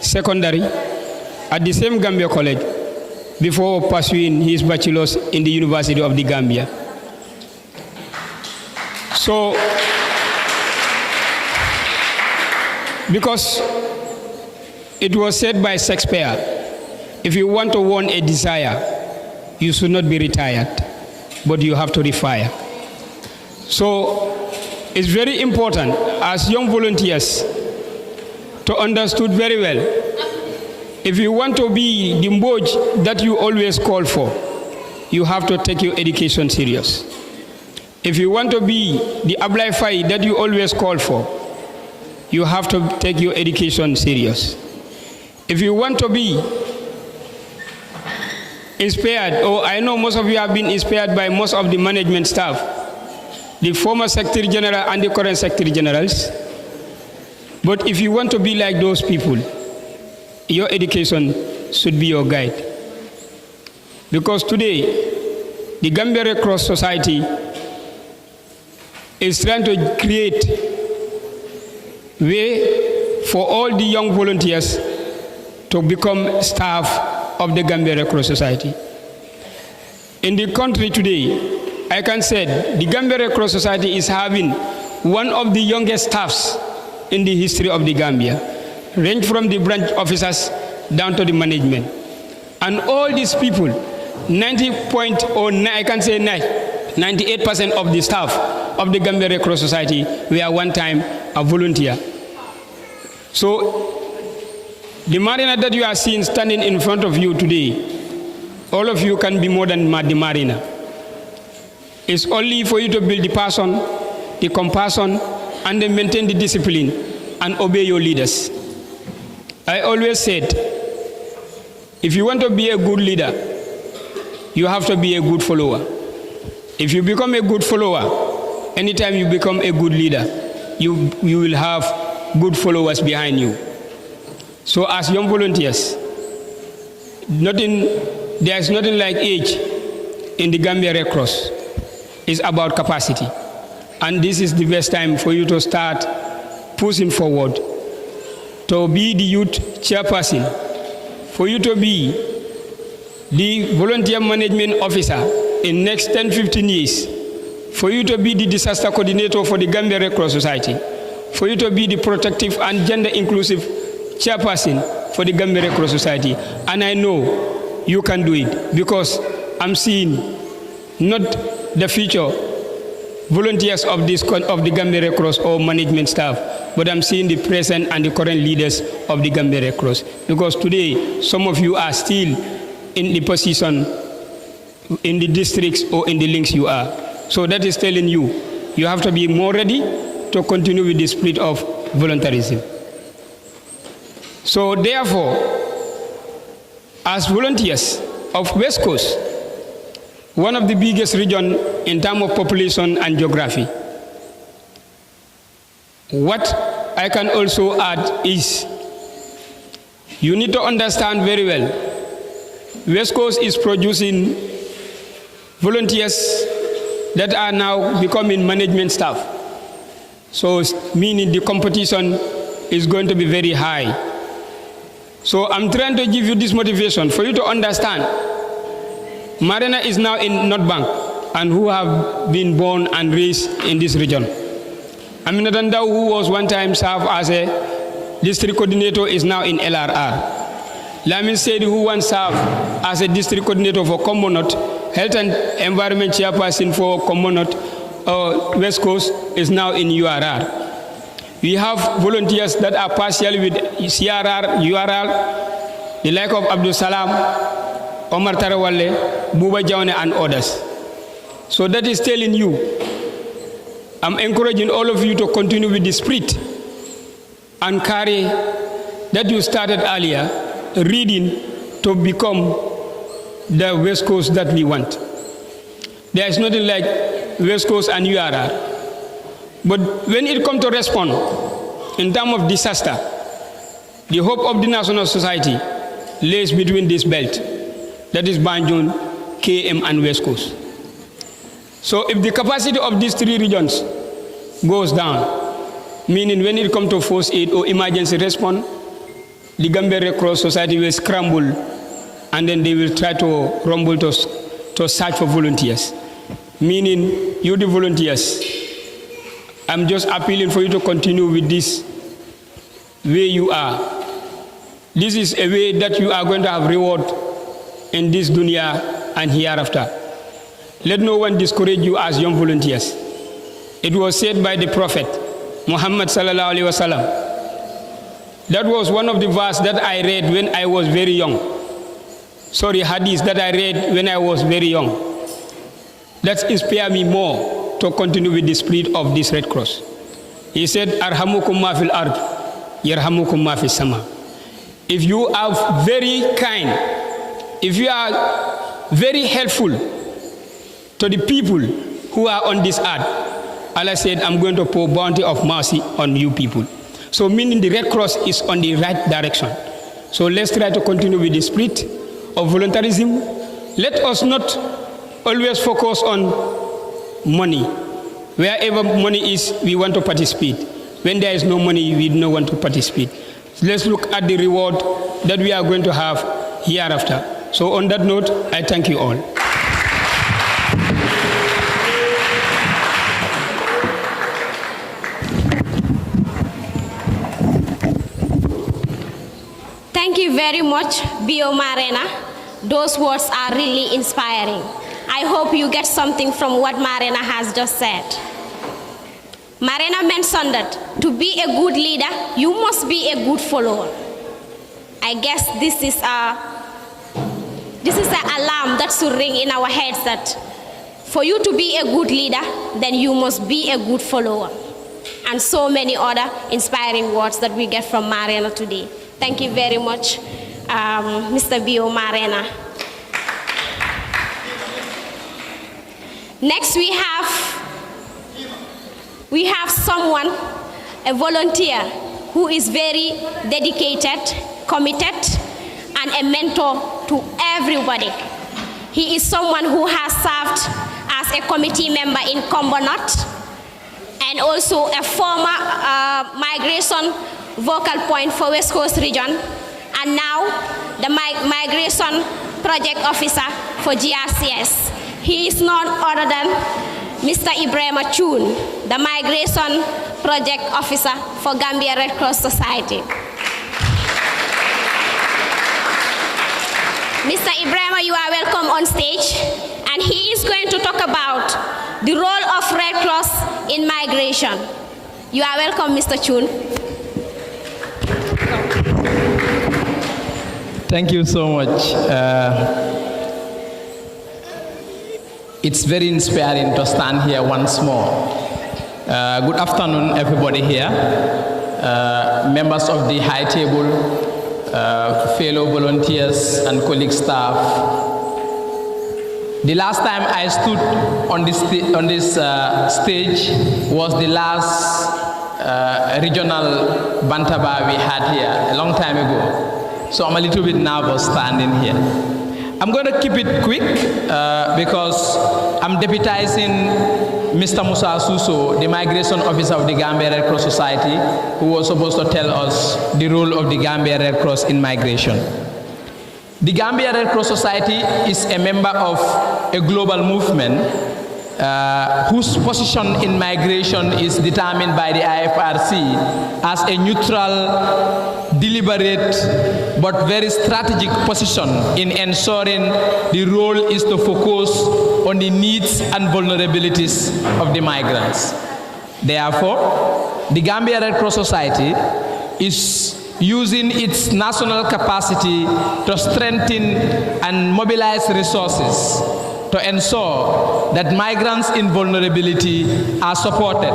[SPEAKER 10] secondary, at the same Gambia College, before pursuing his bachelor's in the University of the Gambia. So, because it was said by Shakespeare, if you want to win a desire, you should not be retired, but you have to refire. So it's very important as young volunteers to understood very well, if you want to be the mboj that you always call for, you have to take your education serious. If you want to be the ablai that you always call for, you have to take your education serious. If you want to be inspired, or I know most of you have been inspired by most of the management staff, the former Secretary General and the current Secretary Generals. But if you want to be like those people, your education should be your guide. Because today, the Gambia Red Cross Society is trying to create way for all the young volunteers to become staff of the Gambia Red Cross Society. In the country today, I can say the Gambia Red Cross Society is having one of the youngest staffs in the history of the Gambia, range from the branch officers down to the management. And all these people, 98% of the staff of the Gambia Red Cross Society were one time a volunteer. So the marina that you are seeing standing in front of you today, all of you can be more than the marina. It's only for you to build the passion, the compassion, and then maintain the discipline and obey your leaders. I always said, if you want to be a good leader, you have to be a good follower. If you become a good follower, anytime you become a good leader, you will have good followers behind you. So as young volunteers, there is nothing like age in the Gambia Red Cross. It's about capacity. And this is the best time for you to start pushing forward, to be the youth chairperson, for you to be the volunteer management officer in next 10-15 years, for you to be the disaster coordinator for the Gambia Red Cross Society, for you to be the protective and gender inclusive chairperson for the Gambia Red Cross Society. And I know you can do it, because I'm seeing not the future volunteers of the Gambia Red Cross or management staff, but I'm seeing the present and the current leaders of the Gambia Red Cross. Because today, some of you are still in the position in the districts or in the links you are. So that is telling you, you have to be more ready to continue with the spirit of voluntarism. So therefore, as volunteers of West Coast, one of the biggest regions in terms of population and geography, what I can also add is, you need to understand very well, West Coast is producing volunteers that are now becoming management staff. So meaning the competition is going to be very high. So I'm trying to give you this motivation for you to understand. Marina is now in North Bank, and who have been born and raised in this region. Amina Dandau, who was one time served as a district coordinator, is now in LRR. Lamin Sedi, who once served as a district coordinator for Kombo North, Health and Environment chairperson for Kombo North, West Coast, is now in URR. We have volunteers that are partially with CRR, URL, the like of Abdul Salam, Omar Tarawale, Buba Jawane, and others. So that is telling you, I'm encouraging all of you to continue with the spirit and carry that you started earlier, reading to become the West Coast that we want. There is nothing like West Coast and URR. But when it comes to respond in terms of disaster, the hope of the national society lays between this belt, that is Banjul, KM, and West Coast. So if the capacity of these three regions goes down, meaning when it comes to force aid or emergency response, the Gambia Red Cross Society will scramble and then they will try to rumble to search for volunteers. Meaning, you the volunteers, I'm just appealing for you to continue with this way you are. This is a way that you are going to have reward in this dunya and hereafter. Let no one discourage you as young volunteers. It was said by the Prophet Muhammad sallallahu alaihi wasallam. That was one of the verses that I read when I was very young. Sorry, hadith that I read when I was very young. That inspired me more to continue with the spirit of this Red Cross. He said, Arhamukum ma fil ard, yarhamukum ma fis sama. If you are very kind, if you are very helpful to the people who are on this earth, Allah said, I'm going to pour bounty of mercy on you people. So meaning the Red Cross is on the right direction. So let's try to continue with the spirit of voluntarism. Let us not always focus on money. Wherever money is, we want to participate. When there is no money, we don't want to participate. Let's look at the reward that we are going to have hereafter. So on that note, I thank you all.
[SPEAKER 4] Thank you very much, Bio Marena. Those words are really inspiring. I hope you get something from what Marena has just said. Marena mentioned that to be a good leader, you must be a good follower. I guess this is an alarm that should ring in our heads that for you to be a good leader, then you must be a good follower. And so many other inspiring words that we get from Marena today. Thank you very much, Mr. Bio Marena. Next we have someone, a volunteer, who is very dedicated, committed, and a mentor to everybody. He is someone who has served as a committee member in Kombo and also a former migration vocal point for West Coast region, and now the migration project officer for GRCS. He is none other than Mr. Ibrahim Chun, the migration project officer for Gambia Red Cross Society. Mr. Ibrahim, you are welcome on stage, and he is going to talk about the role of Red Cross in migration. You are welcome, Mr. Chun.
[SPEAKER 11] Thank you so much. It's very inspiring to stand here once more. Good afternoon, everybody here. Members of the high table, fellow volunteers and colleague staff. The last time I stood on this stage was the last regional Bantaba we had here a long time ago. So I'm a little bit nervous standing here. I'm going to keep it quick because I'm deputizing Mr. Musa Suso, the migration officer of the Gambia Red Cross Society, who was supposed to tell us the role of the Gambia Red Cross in migration. The Gambia Red Cross Society is a member of a global movement whose position in migration is determined by the IFRC as a neutral, deliberate, but very strategic position in ensuring the role is to focus on the needs and vulnerabilities of the migrants. Therefore, the Gambia Red Cross Society is using its national capacity to strengthen and mobilize resources to ensure that migrants in vulnerability are supported,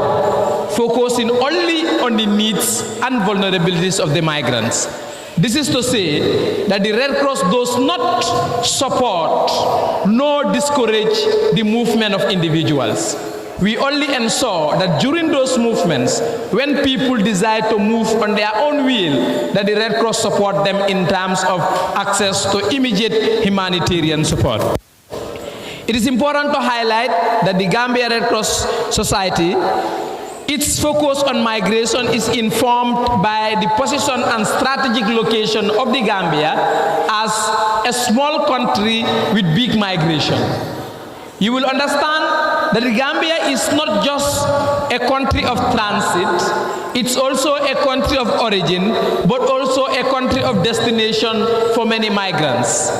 [SPEAKER 11] focusing only on the needs and vulnerabilities of the migrants. This is to say that the Red Cross does not support nor discourage the movement of individuals. We only ensure that during those movements, when people desire to move on their own will, that the Red Cross support them in terms of access to immediate humanitarian support. It is important to highlight that the Gambia Red Cross Society, its focus on migration is informed by the position and strategic location of the Gambia as a small country with big migration. You will understand that the Gambia is not just a country of transit, it's also a country of origin, but also a country of destination for many migrants.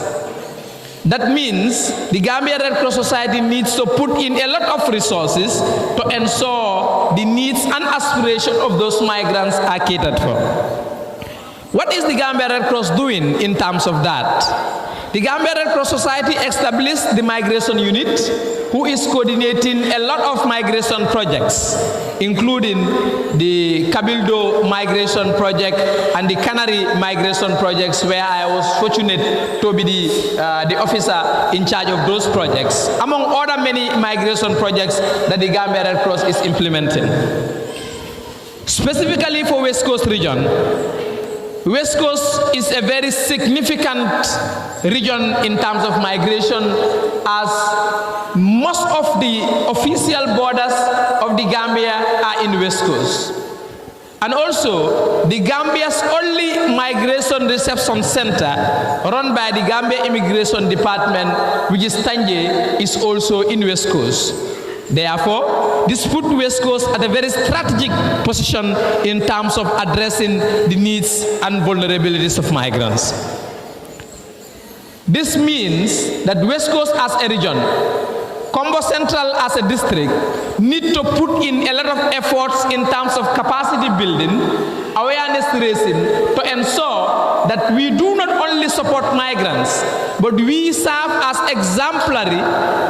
[SPEAKER 11] That means the Gambia Red Cross Society needs to put in a lot of resources to ensure the needs and aspirations of those migrants are catered for. What is the Gambia Red Cross doing in terms of that? The Gambia Red Cross Society established the Migration Unit, who is coordinating a lot of migration projects, including the Cabildo Migration Project and the Canary Migration Projects, where I was fortunate to be the officer in charge of those projects, among other many migration projects that the Gambia Red Cross is implementing. Specifically for West Coast region, West Coast is a very significant region in terms of migration, as most of the official borders of the Gambia are in West Coast. And also, the Gambia's only migration reception center, run by the Gambia Immigration Department, which is Tanje, is also in West Coast. Therefore, this put West Coast at a very strategic position in terms of addressing the needs and vulnerabilities of migrants. This means that West Coast as a region, Kombo Central as a district, need to put in a lot of efforts in terms of capacity building, awareness raising, to ensure that we do not only support migrants, but we serve as exemplary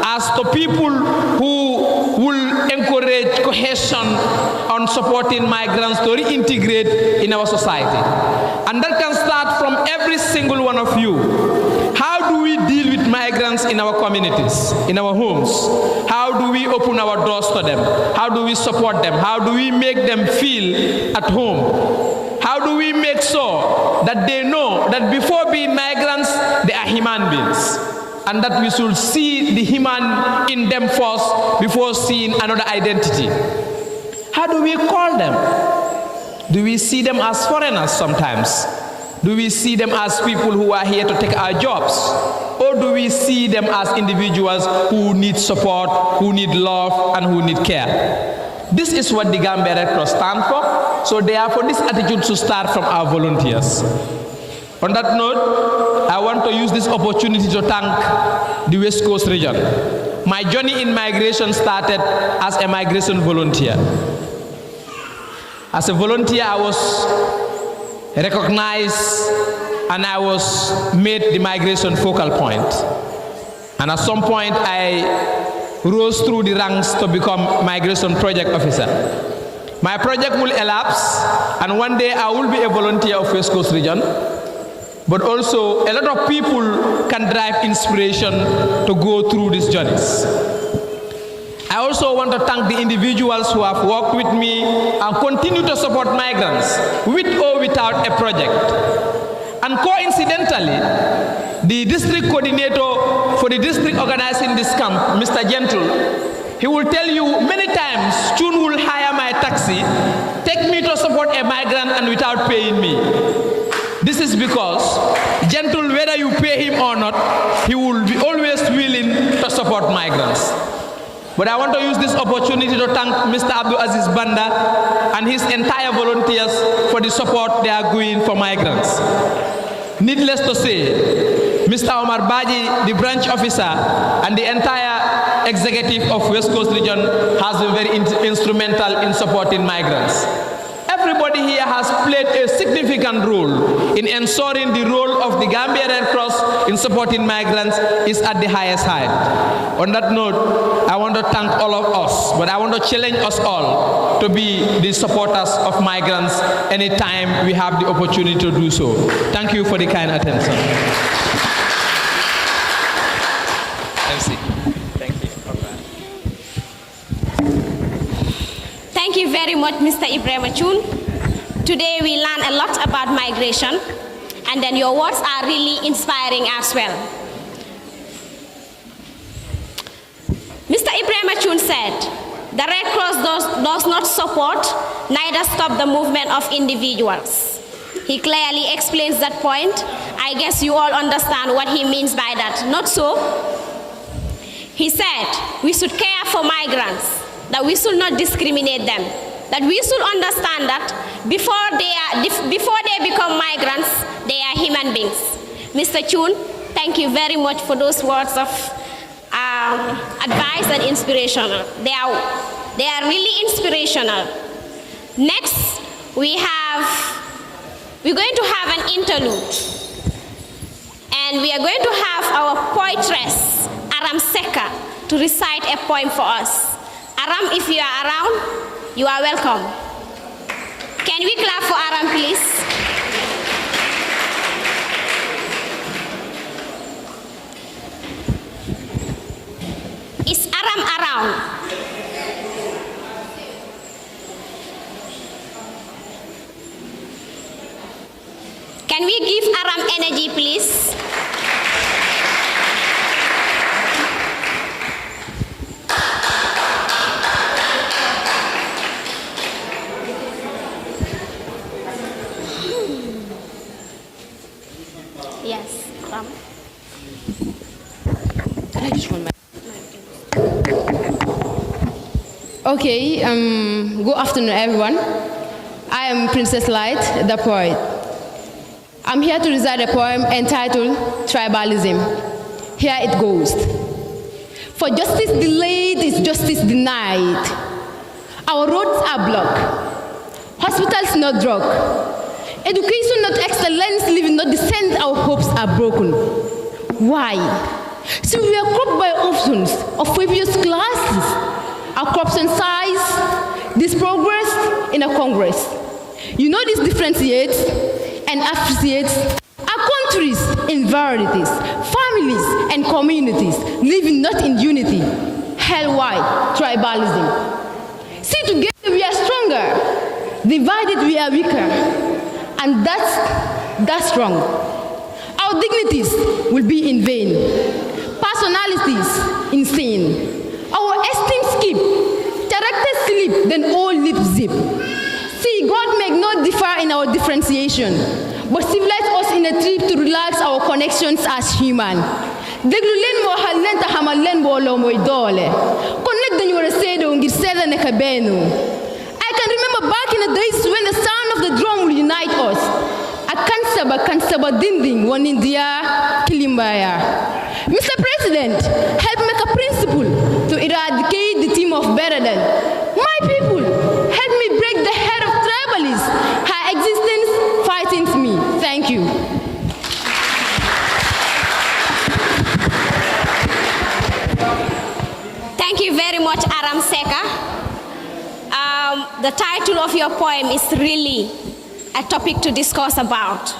[SPEAKER 11] as the people who will encourage cohesion on supporting migrants to reintegrate in our society. And that can start from every single one of you. How do we deal with migrants in our communities, in our homes? How do we open our doors to them? How do we support them? How do we make them feel at home? How do we make sure that they know that before being migrants, they are human beings, and that we should see the human in them first before seeing another identity? How do we call them? Do we see them as foreigners sometimes? Do we see them as people who are here to take our jobs? Or do we see them as individuals who need support, who need love, and who need care? This is what the Gambia Red Cross stands for. So therefore, this attitude should start from our volunteers. On that note, I want to use this opportunity to thank the West Coast region. My journey in migration started as a migration volunteer. As a volunteer, I was recognized and I was made the migration focal point. And at some point, I rose through the ranks to become migration project officer. My project will elapse, and one day I will be a volunteer of West Coast region. But also, a lot of people can drive inspiration to go through these journeys. I also want to thank the individuals who have worked with me and continue to support migrants, with or without a project. And coincidentally, the district coordinator for the district organizing this camp, Mr. Gentle, he will tell you many times, Chun will hire my taxi, take me to support a migrant and without paying me. This is because Gentle, whether you pay him or not, he will be always willing to support migrants. But I want to use this opportunity to thank Mr. Abdul Aziz Banda and his entire volunteers for the support they are giving for migrants. Needless to say, Mr. Omar Baji, the branch officer, and the entire executive of West Coast region has been very instrumental in supporting migrants. everybody here has played a significant role in ensuring the role of the Gambia Red Cross in supporting migrants is at the highest height. On that note, I want to thank all of us, but I want to challenge us all to be the supporters of migrants anytime we have the opportunity to do so. Thank you for the kind attention. MC, thank you.
[SPEAKER 4] Thank you very much, Mr. Ibrahim Chun. Today we learned a lot about migration, and then your words are really inspiring as well. Mr. Ibrahim Chun said, the Red Cross does not support, neither stop the movement of individuals. He clearly explains that point. I guess you all understand what he means by that. Not so? He said, we should care for migrants, that we should not discriminate them, that we should understand that before they become migrants, they are human beings. Mr. Chun, thank you very much for those words of advice and inspirational. They are really inspirational. Next, we're going to have an interlude, and we are going to have our poetress, Aram Seka, to recite a poem for us. Aram, if you are around, you are welcome. Can we clap for Aram, please? Is Aram around? Can we give Aram energy, please? Yes, Aram.
[SPEAKER 12] Okay, good afternoon, everyone. I am Princess Light, the poet. I'm here to recite a poem entitled Tribalism. Here it goes. For justice delayed is justice denied. Our roads are blocked. Hospitals not drug. Education not excellence, living not descent, our hopes are broken. Why? So we are cropped by options of previous classes. Our corruption size, this progress in a Congress. You know this differentiates and associates our countries in varieties, families and communities living not in unity, hell-wide tribalism. See, together we are stronger, divided we are weaker, and that's wrong. Our dignities will be in vain, personalities insane. Our esteem skip, character slip, then all lip zip. See, God may not differ in our differentiation, but civilize us in a trip to relax our connections as human. Deglu len mo halen ta hamal len bo lo moy dole. Connect dañu wara sédo ngir séda nek benu. I can remember back in the days when the sound of the drum will unite us. Akansaba dinding one India Kilimbaya. Mr. President, help make a principle to eradicate the theme of better than. My people, help me break the head of tribalism. Her existence frightens me. Thank you.
[SPEAKER 4] Thank you very much, Aram Seka. The title of your poem is really a topic to discuss about,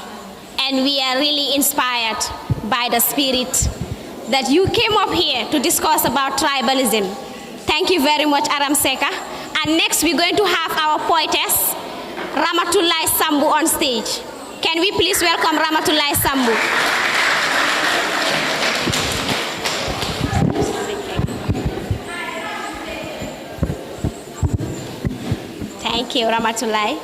[SPEAKER 4] and we are really inspired by the spirit that you came up here to discuss about tribalism. Thank you very much, Aram Seka. And next we're going to have our poetess, Ramatullah Sambu, on stage. Can we please welcome Ramatullah Sambu? Thank you, Ramatullah.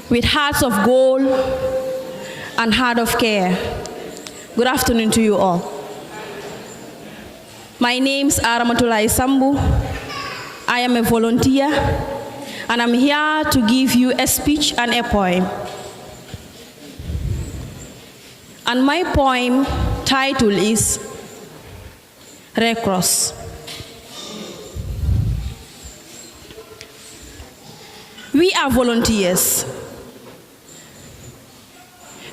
[SPEAKER 13] With hearts of gold and heart of care. Good afternoon to you all. My name's Aramatullah Sambu. I am a volunteer and I'm here to give you a speech and a poem. And my poem title is Red Cross. We are volunteers.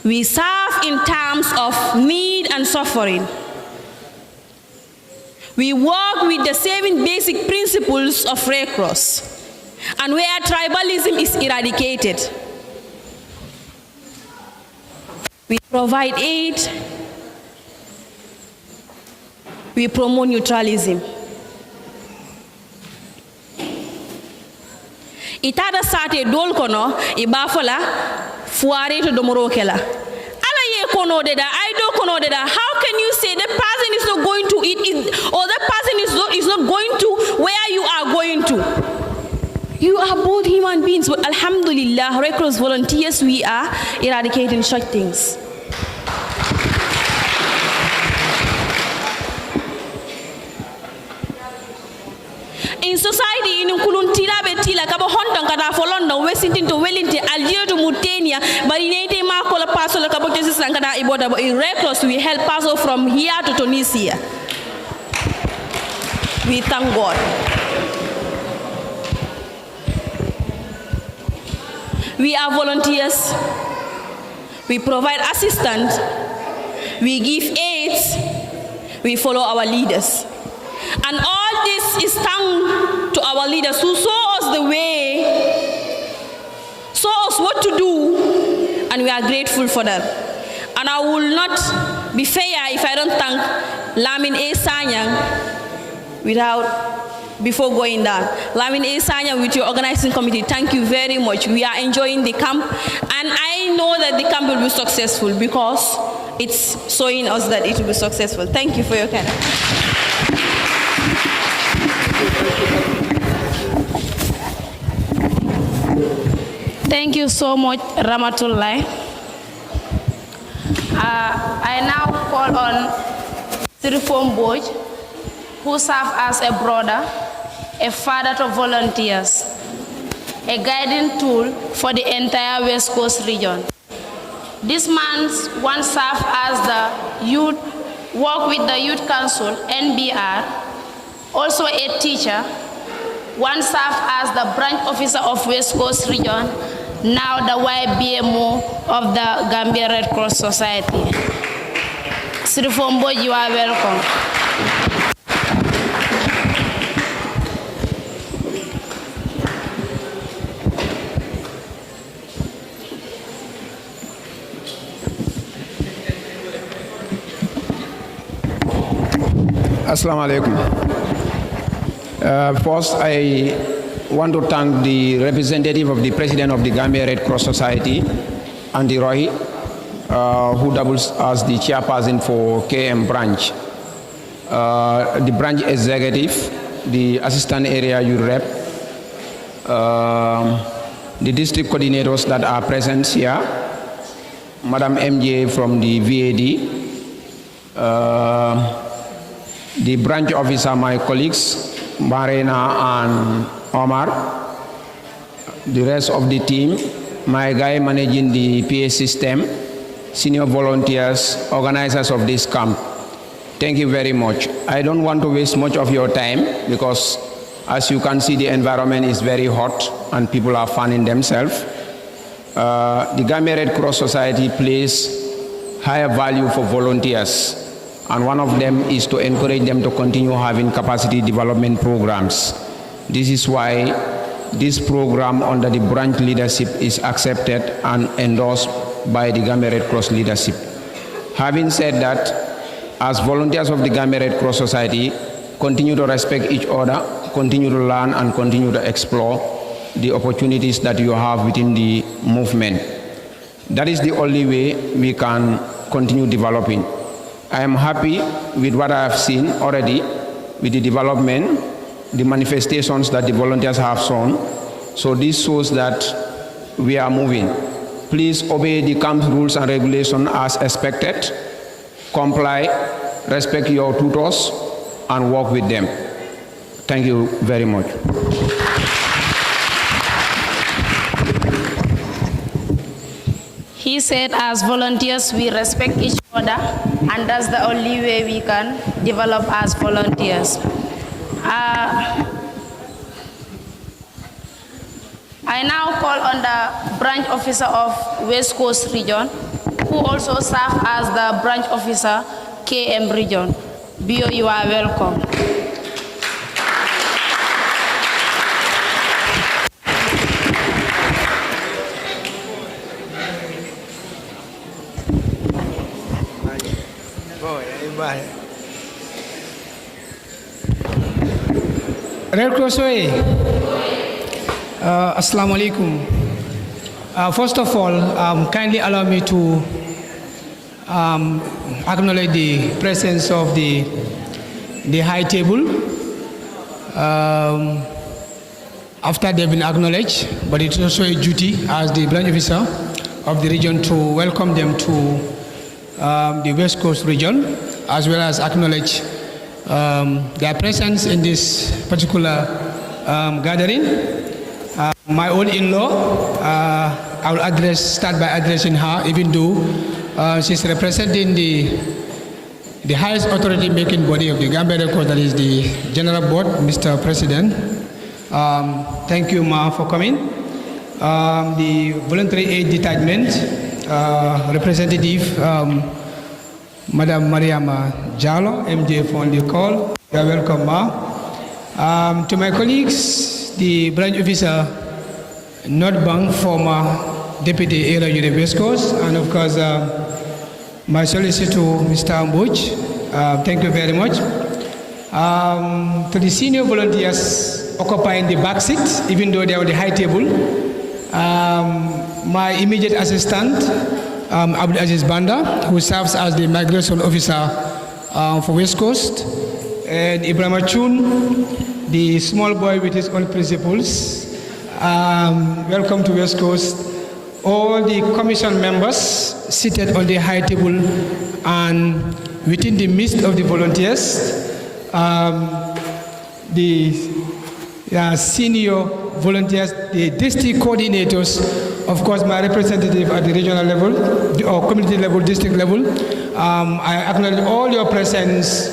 [SPEAKER 13] We serve in times of need and suffering. We work with the 7 basic principles of Red Cross, and where tribalism is eradicated. We provide aid. We promote neutralism. Itada sate dol kono ibafola fuare to domorokela. Ala ye kono deda, I do kono deda. How can you say the person is not going to eat or the person is not going to where you are going to? You are both human beings, but alhamdulillah, Red Cross volunteers, we are eradicating such things. In society, in Kuluntila Betila, Kabo Hontan, Kada for London, Westington to Wellington, Algeria to Mauritania, Marinate Marcola Paso, Kabo Jesus and Kada Iboda, but in Red Cross, we help Paso from here to Tunisia. We thank God. We are volunteers. We provide assistance. We give aids. We follow our leaders. And all this is thanks to our leaders who saw us the way, saw us what to do, and we are grateful for that. And I will not be fair if I don't thank Lamin A. Sanyang before going down. Lamin A. Sanyang with your organizing committee, thank you very much. We are enjoying the camp, and I know that the camp will be successful because it's showing us that it will be successful. Thank you for your kind.
[SPEAKER 5] Thank you so much, Ramatullah. I now call on Kombo, who serves as a brother, a father to volunteers, a guiding tool for the entire West Coast region. This man once served as the youth, worked with the Youth Council, NBR, also a teacher, once served as the branch officer of West Coast region, now the YBMO of the Gambia Red Cross Society. Sri Kombo, you are welcome.
[SPEAKER 14] Assalamu alaikum. First, I want to thank the representative of the President of the Gambia Red Cross Society, Andy Roy, who doubles as the chairperson for KM branch, the branch executive, the assistant area youth rep, the district coordinators that are present here, Madam MJ from the VAD, the branch officer, my colleagues, Marina and Omar, the rest of the team, my guy managing the PA system, senior volunteers, organizers of this camp. Thank you very much. I don't want to waste much of your time because as you can see, the environment is very hot and people are fanning themselves. The Gambia Red Cross Society places higher value for volunteers, and one of them is to encourage them to continue having capacity development programs. This is why this program under the branch leadership is accepted and endorsed by the Gambia Red Cross leadership. Having said that, as volunteers of the Gambia Red Cross Society, continue to respect each other, continue to learn and continue to explore the opportunities that you have within the movement. That is the only way we can continue developing. I am happy with what I have seen already with the development, the manifestations that the volunteers have shown. So this shows that we are moving. Please obey the camp rules and regulations as expected, comply, respect your tutors, and work with them. Thank you very much.
[SPEAKER 5] He said, as volunteers, we respect each other, and that's the only way we can develop as volunteers. I now call on the branch officer of West Coast Region, who also serves as the branch officer, KM Region. Bio, you are welcome.
[SPEAKER 10] Red Cross Way. Assalamu alaikum. First of all, kindly allow me to acknowledge the presence of the high table after they've been acknowledged, but it's also a duty as the branch officer of the region to welcome them to the West Coast region, as well as acknowledge their presence in this particular gathering. My own in-law, I will start by addressing her, even though she's representing the highest authority-making body of the Gambia Red Cross, that is the General Board, Mr. President. Thank you, Ma, for coming. The Voluntary Aid Detachment representative, Madam Mariama Jallo, MJ, for the call. You are welcome, Ma. To my colleagues, the branch officer, North Bank, former Deputy Area Unit West Coast, and of course, my solicitor, Mr. Ambuch. Thank you very much. To the senior volunteers occupying the back seats, even though they are on the high table, my immediate assistant, Abdul Aziz Banda, who serves as the migration officer for West Coast, and Ibrahim Achun, the small boy with his own principles. Welcome to West Coast. All the commission members seated on the high table and within the midst of the volunteers, the senior volunteers, the district coordinators, of course my representative at the regional level or community level, district level. I acknowledge all your presence.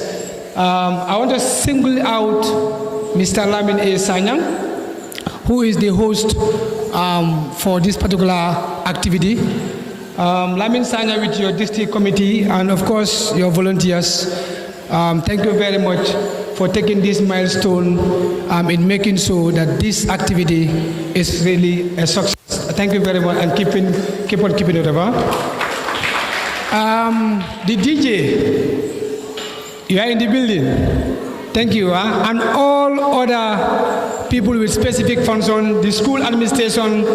[SPEAKER 10] I want to single out Mr. Lamin A. Sanyang, who is the host for this particular activity. Lamin Sanya with your district committee and of course your volunteers. Thank you very much for taking this milestone in making sure that this activity is really a success. Thank you very much and keep on keeping it over. The DJ, you are in the building. Thank you. And all other people with specific function, the school administration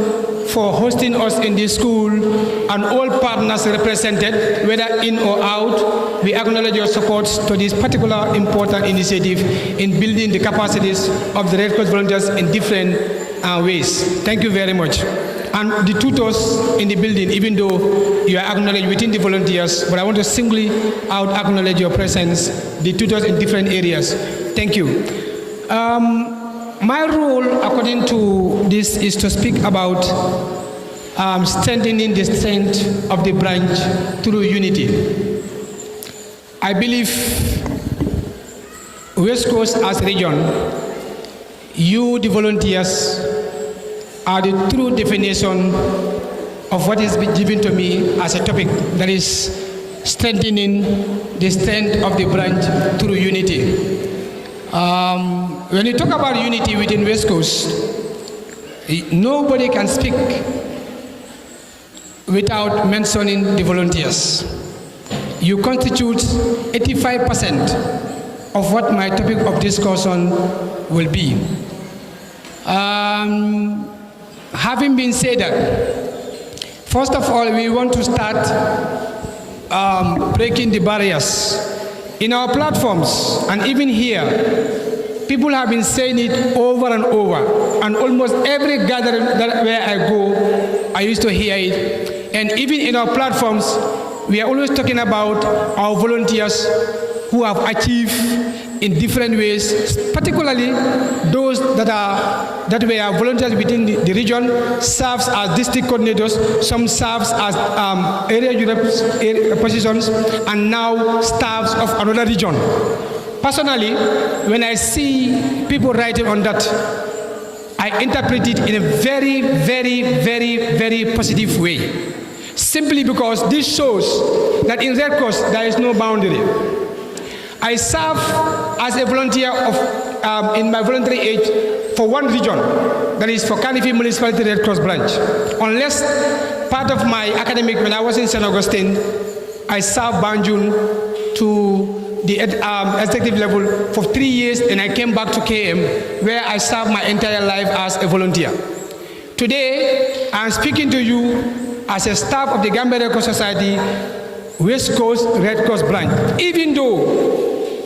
[SPEAKER 10] for hosting us in this school, and all partners represented, whether in or out, we acknowledge your support to this particular important initiative in building the capacities of the Red Cross volunteers in different ways. Thank you very much. And the tutors in the building, even though you are acknowledged within the volunteers, but I want to singly out acknowledge your presence, the tutors in different areas. Thank you. My role, according to this, is to speak about strengthening the strength of the branch through unity. I believe West Coast as a region, you, the volunteers, are the true definition of what is given to me as a topic, that is strengthening the strength of the branch through unity. When you talk about unity within West Coast, nobody can speak without mentioning the volunteers. You constitute 85% of what my topic of discussion will be. Having been said that, first of all, we want to start breaking the barriers. In our platforms, and even here, people have been saying it over and over, and almost every gathering where I go, I used to hear it. And even in our platforms, we are always talking about our volunteers who have achieved in different ways, particularly those that were volunteers within the region, serves as district coordinators, some serves as area unit positions, and now staffs of another region. Personally, when I see people writing on that, I interpret it in a very, very, very, very positive way. Simply because this shows that in Red Cross there is no boundary. I serve as a volunteer in my voluntary age for one region, that is for Cardiff Municipality Red Cross branch. Unless part of my academic, when I was in St. Augustine, I served Banjul to the executive level for 3 years, and I came back to KM, where I served my entire life as a volunteer. Today, I am speaking to you as a staff of the Gambia Red Cross Society, West Coast Red Cross branch. Even though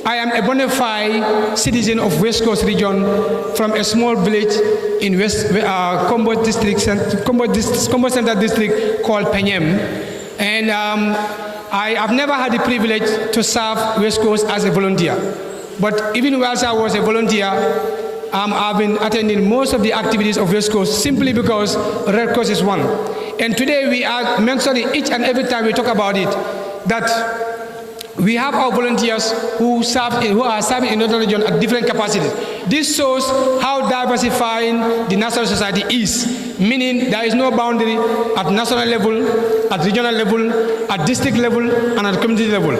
[SPEAKER 10] I am a bona fide citizen of West Coast region from a small village in Kombo Central District called Penyem, and I have never had the privilege to serve West Coast as a volunteer. But even whilst I was a volunteer, I've been attending most of the activities of West Coast simply because Red Cross is one. And today we are mentioning each and every time we talk about it, that we have our volunteers who are serving in another region at different capacities. This shows how diversifying the national society is, meaning there is no boundary at national level, at regional level, at district level, and at community level.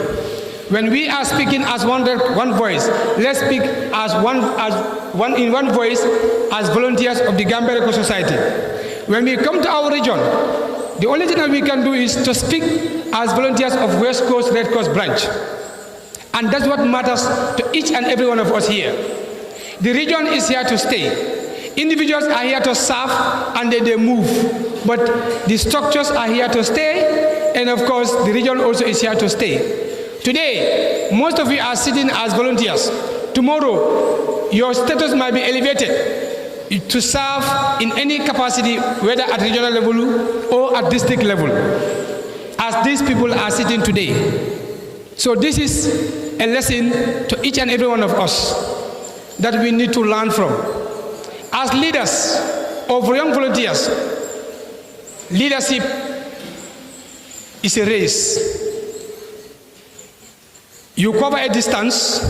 [SPEAKER 10] When we are speaking as one voice, let's speak as one voice as volunteers of the Gambia Red Cross Society. When we come to our region, the only thing that we can do is to speak as volunteers of West Coast Red Cross branch. And that's what matters to each and every one of us here. The region is here to stay. Individuals are here to serve and then they move. But the structures are here to stay, and of course the region also is here to stay. Today, most of you are sitting as volunteers. Tomorrow, your status might be elevated to serve in any capacity, whether at regional level or at district level, as these people are sitting today. So this is a lesson to each and every one of us that we need to learn from. As leaders of young volunteers, leadership is a race. You cover a distance,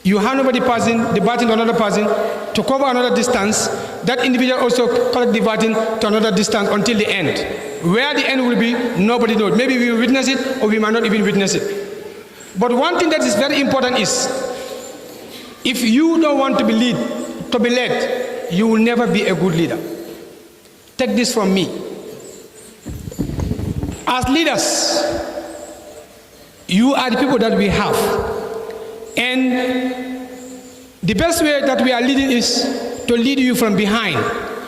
[SPEAKER 10] you hand over the baton to another person to cover another distance. That individual also collect the baton to another distance until the end. Where the end will be, nobody knows. Maybe we will witness it, or we might not even witness it. But one thing that is very important is, if you don't want to be led, you will never be a good leader. Take this from me. As leaders, you are the people that we have. And the best way that we are leading is to lead you from behind,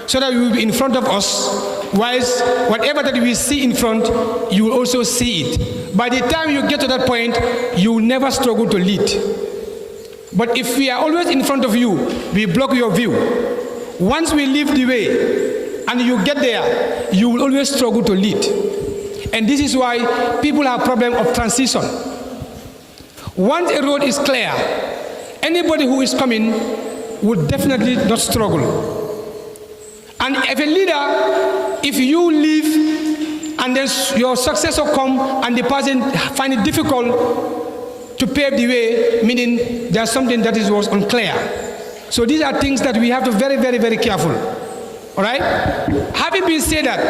[SPEAKER 10] so that you will be in front of us, whilst whatever that we see in front, you will also see it. By the time you get to that point, you will never struggle to lead. But if we are always in front of you, we block your view. Once we leave the way and you get there, you will always struggle to lead. And this is why people have problem of transition. Once a road is clear, anybody who is coming would definitely not struggle. And if a leader, if you leave and then your successor come and the person find it difficult to pave the way, meaning there's something that was unclear. So these are things that we have to be very, very, very careful. All right? Having been said that,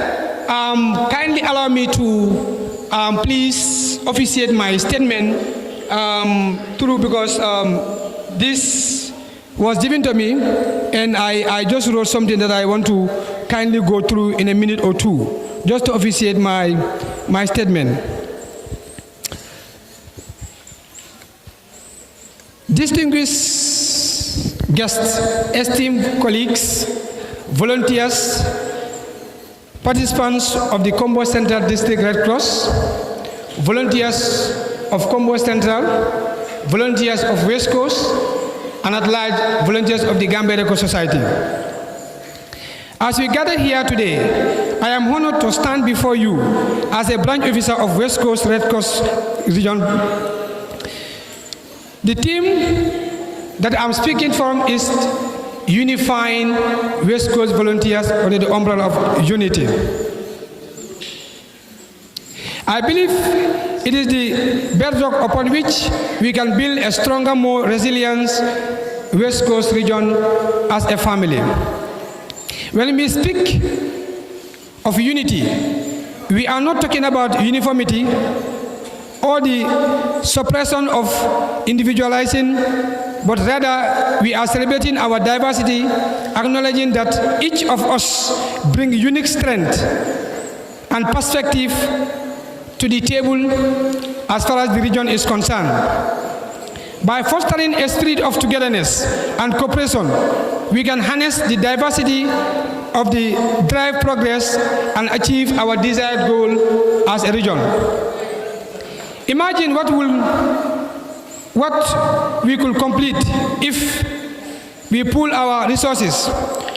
[SPEAKER 10] kindly allow me to please officiate my statement through, because this was given to me, and I just wrote something that I want to kindly go through in a minute or two, just to officiate my statement. Distinguished guests, esteemed colleagues, volunteers, participants of the Kombo Central District Red Cross, volunteers of Kombo Central, volunteers of West Coast, and at large, volunteers of the Gambia Red Cross Society. As we gather here today, I am honored to stand before you as a branch officer of West Coast Red Cross region. The team that I'm speaking from is Unifying West Coast Volunteers under the umbrella of Unity. I believe it is the bedrock upon which we can build a stronger, more resilient West Coast region as a family. When we speak of unity, we are not talking about uniformity or the suppression of individualizing, but rather we are celebrating our diversity, acknowledging that each of us brings unique strength and perspective to the table as far as the region is concerned. By fostering a spirit of togetherness and cooperation, we can harness the diversity of the drive progress and achieve our desired goal as a region. Imagine what we could complete if we pool our resources,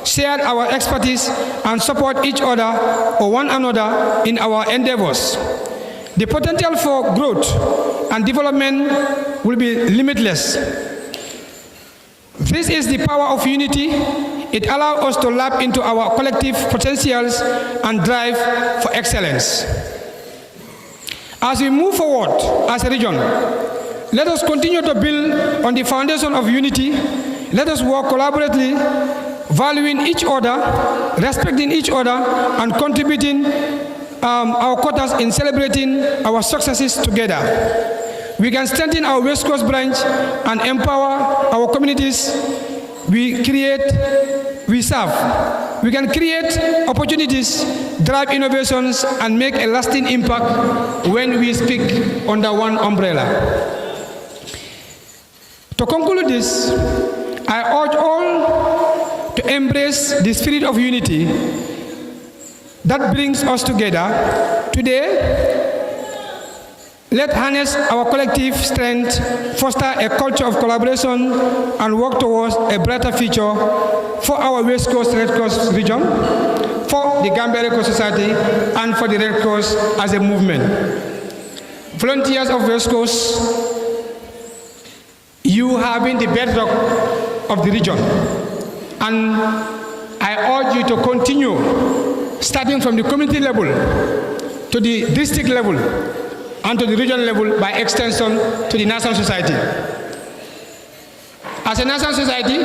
[SPEAKER 10] share our expertise, and support each other or one another in our endeavors. The potential for growth and development will be limitless. This is the power of unity. It allows us to tap into our collective potentials and drive for excellence. As we move forward as a region, let us continue to build on the foundation of unity. Let us work collaboratively, valuing each other, respecting each other, and contributing our quotas in celebrating our successes together. We can strengthen our West Coast branch and empower our communities we serve. We can create opportunities, drive innovations, and make a lasting impact when we speak under one umbrella. To conclude this, I urge all to embrace the spirit of unity that brings us together. Today, let's harness our collective strength, foster a culture of collaboration, and work towards a brighter future for our West Coast Red Cross region, for the Gambia Red Cross Society, and for the Red Cross as a movement. Volunteers of West Coast, you have been the bedrock of the region, and I urge you to continue, starting from the community level to the district level and to the regional level, by extension to the national society. As a national society,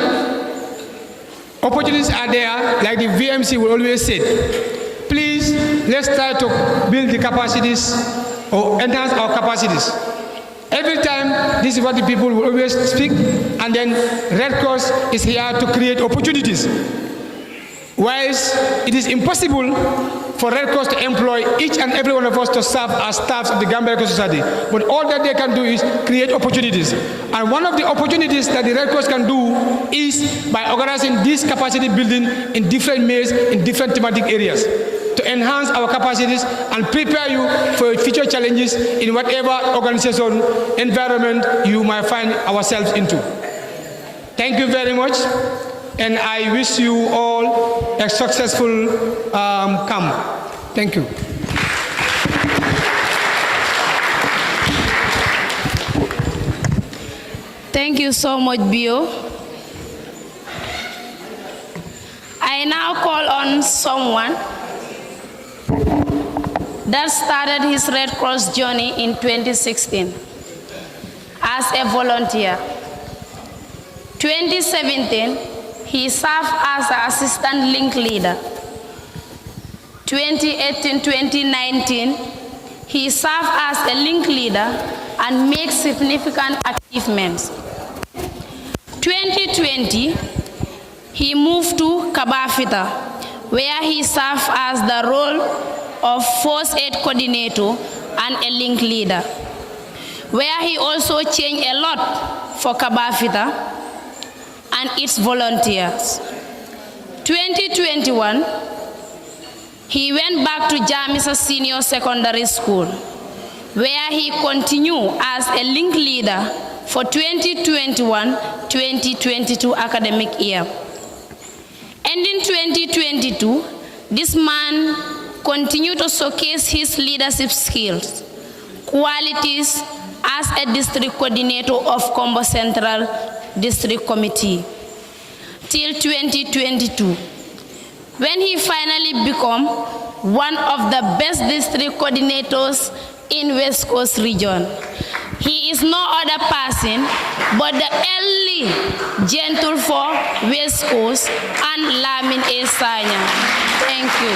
[SPEAKER 10] opportunities are there, like the VMC will always say. Please, let's try to build the capacities or enhance our capacities. Every time, this is what the people will always speak, and then Red Cross is here to create opportunities. Whilst it is impossible for Red Cross to employ each and every one of us to serve as staffs of the Gambia Red Cross Society, but all that they can do is create opportunities. And one of the opportunities that the Red Cross can do is by organizing this capacity building in different ways, in different thematic areas, to enhance our capacities and prepare you for future challenges in whatever organization, environment you might find ourselves into. Thank you very much. And I wish you all a successful camp. Thank you.
[SPEAKER 5] Thank you so much, Bio. I now call on someone that started his Red Cross journey in 2016 as a volunteer. 2017, he served as an assistant link leader. 2018-2019, he served as a link leader and made significant achievements. 2020, he moved to Kabafita, where he served as the role of first aid coordinator and a link leader, where he also changed a lot for Kabafita and its volunteers. 2021, he went back to Jamisa Senior Secondary School, where he continued as a link leader for 2021-2022 academic year. And in 2022, this man continued to showcase his leadership skills, qualities
[SPEAKER 13] as a district coordinator of Kombo Central District Committee till 2022, when he finally became one of the best district coordinators in West Coast region. He is no other person but the early gentle for West Coast and Lamin A. Sanya. Thank you.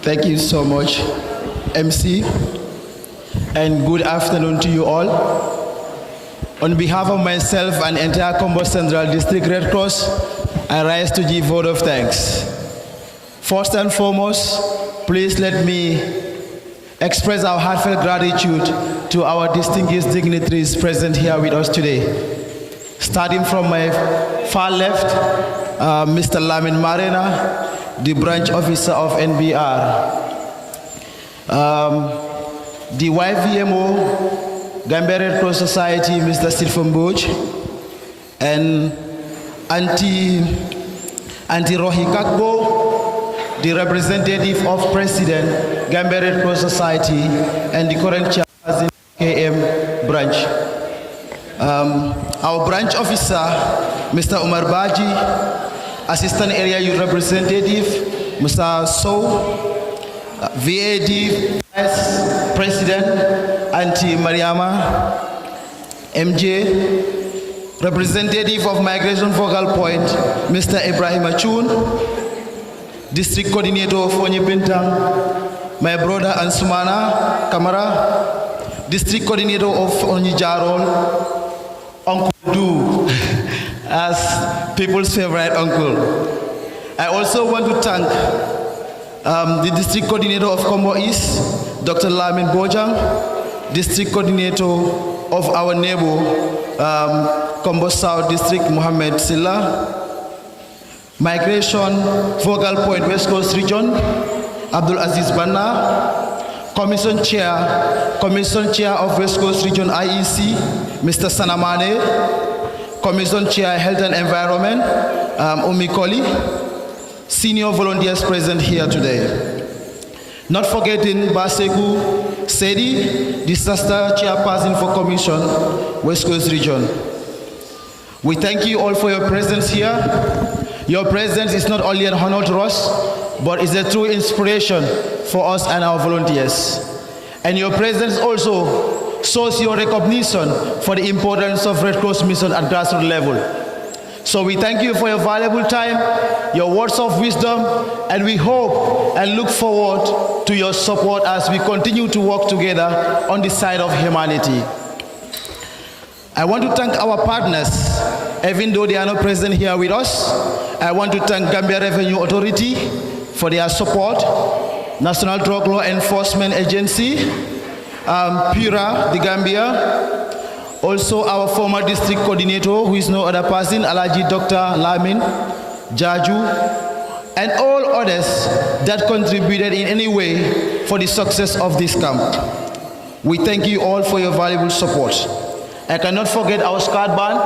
[SPEAKER 8] Thank you so much, MC, and good afternoon to you all. On behalf of myself and entire Kombo Central District Red Cross, I rise to give vote of thanks. First and foremost, please let me express our heartfelt gratitude to our distinguished dignitaries present here with us today. Starting from my far left, Mr. Lamin Marina, the branch officer of NBR. The YVMO, Gambia Red Cross Society, Mr. Stephen Boj, and Auntie Rohi Kakbo, the representative of President, Gambia Red Cross Society, and the current chairperson, KM branch. Our branch officer, Mr. Umar Baji, Assistant Area Youth Representative, Mr. So, VAD Vice President, Auntie Mariama, MJ, Representative of Migration Focal Point, Mr. Ibrahim Achun, District Coordinator of Onye Bintang, my brother Ansumana Kamara, District Coordinator of Onye Jarol, Uncle Du, as people's favorite uncle. I also want to thank the District Coordinator of Kombo East, Dr. Lamin Bojang, District Coordinator of our neighbor, Kombo South District, Mohammed Silla, Migration Focal Point West Coast Region, Abdul Aziz Banna, Commission Chair of West Coast Region IEC, Mr. Sanamane, Commission Chair Health and Environment, Umi Koli, senior volunteers present here today. Not forgetting Basegu Sedi, Disaster Chairperson for Commission, West Coast Region. We thank you all for your presence here. Your presence is not only an honor to us, but is a true inspiration for us and our volunteers. And your presence also shows your recognition for the importance of Red Cross mission at grassroots level. So we thank you for your valuable time, your words of wisdom, and we hope and look forward to your support as we continue to work together on the side of humanity. I want to thank our partners, even though they are not present here with us. I want to thank Gambia Revenue Authority for their support, National Drug Law Enforcement Agency, PURA, the Gambia, also our former district coordinator, who is no other person, Alaji Dr. Lamin, Jaju, and all others that contributed in any way for the success of this camp. We thank you all for your valuable support. I cannot forget our squad band.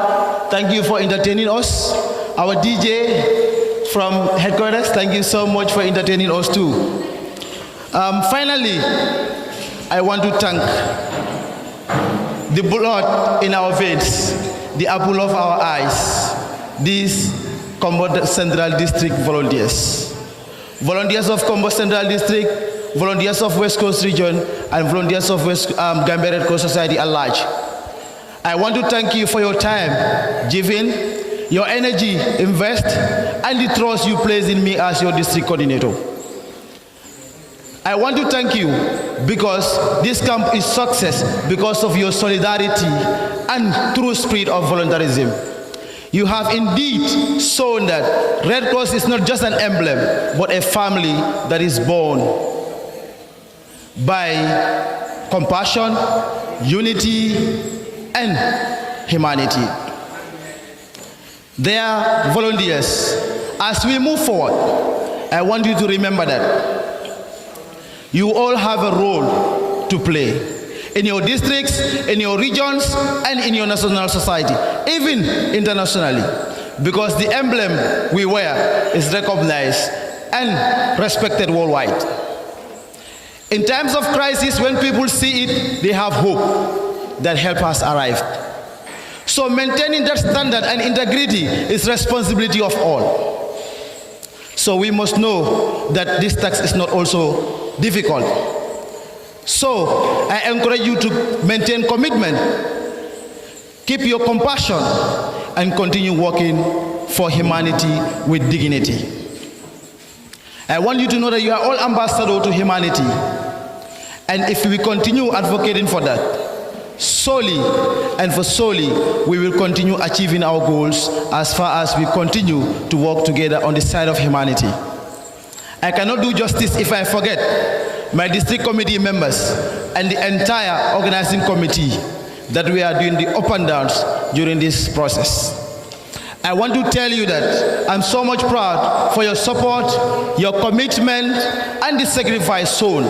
[SPEAKER 8] Thank you for entertaining us. Our DJ from headquarters, thank you so much for entertaining us too. Finally, I want to thank the blood in our veins, the apple of our eyes, these Kombo Central District volunteers. Volunteers of Kombo Central District, volunteers of West Coast Region, and volunteers of Gambia Red Cross Society at large. I want to thank you for your time given, your energy invest, and the trust you place in me as your district coordinator. I want to thank you because this camp is success because of your solidarity and true spirit of volunteerism. You have indeed shown that Red Cross is not just an emblem, but a family that is born by compassion, unity, and humanity. They are volunteers. As we move forward, I want you to remember that you all have a role to play in your districts, in your regions, and in your national society, even internationally, because the emblem we wear is recognized
[SPEAKER 15] and respected worldwide. In times of crisis, when people see it, they have hope that help us arrive. So maintaining that standard and integrity is responsibility of all. So we must know that this task is not also difficult. So I encourage you to maintain commitment, keep your compassion, and continue working for humanity with dignity. I want you to know that you are all ambassadors to humanity. And if we continue advocating for that, solely and for solely, we will continue achieving our goals as far as we continue to work together on the side of humanity. I cannot do justice if I forget my district committee members and the entire organizing committee that we are doing the up and downs during this process. I want to tell you that I'm so much proud for your support, your commitment, and the sacrifice shown,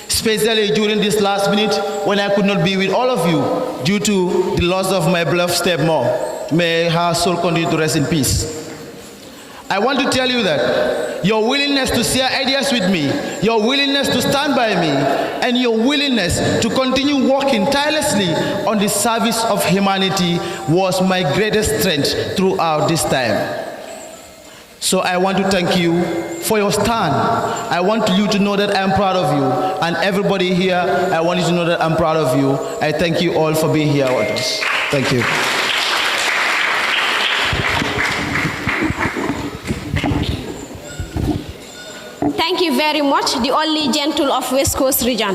[SPEAKER 15] especially during this last minute when I could not be with all of you due to the loss of my beloved stepmom. May her soul continue to rest in peace. I want to tell you that your willingness to share ideas with me, your willingness to stand by me, and your willingness to continue working tirelessly on the service of humanity was my greatest strength throughout this time. So I want to thank you for your stand. I want you to know that I'm proud of you. And everybody here, I want you to know that I'm proud of you. I thank you all for being here with us. Thank you.
[SPEAKER 4] Thank you very much, the only gentle of West Coast region.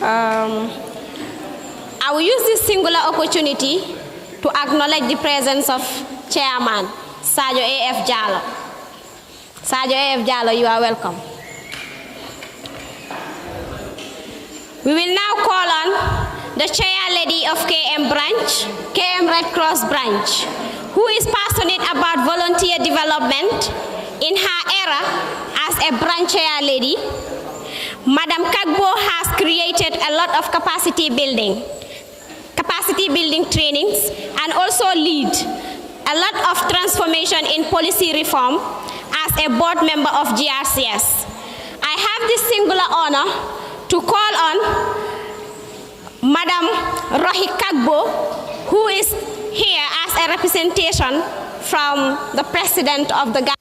[SPEAKER 4] I will use this singular opportunity to acknowledge the presence of Chairman Sadio A.F. Jallow. Sadio A.F. Jallow, you are welcome. We will now call on the Chair Lady of KM Branch, KM Red Cross Branch, who is passionate about volunteer development in her era as a branch chair lady. Madam Kagbo has created a lot of capacity building trainings, and also lead a lot of transformation in policy reform as a board member of GRCS. I have this singular honor to call on Madam Rohi Kagbo, who is here as a representation from the President of the Ghana.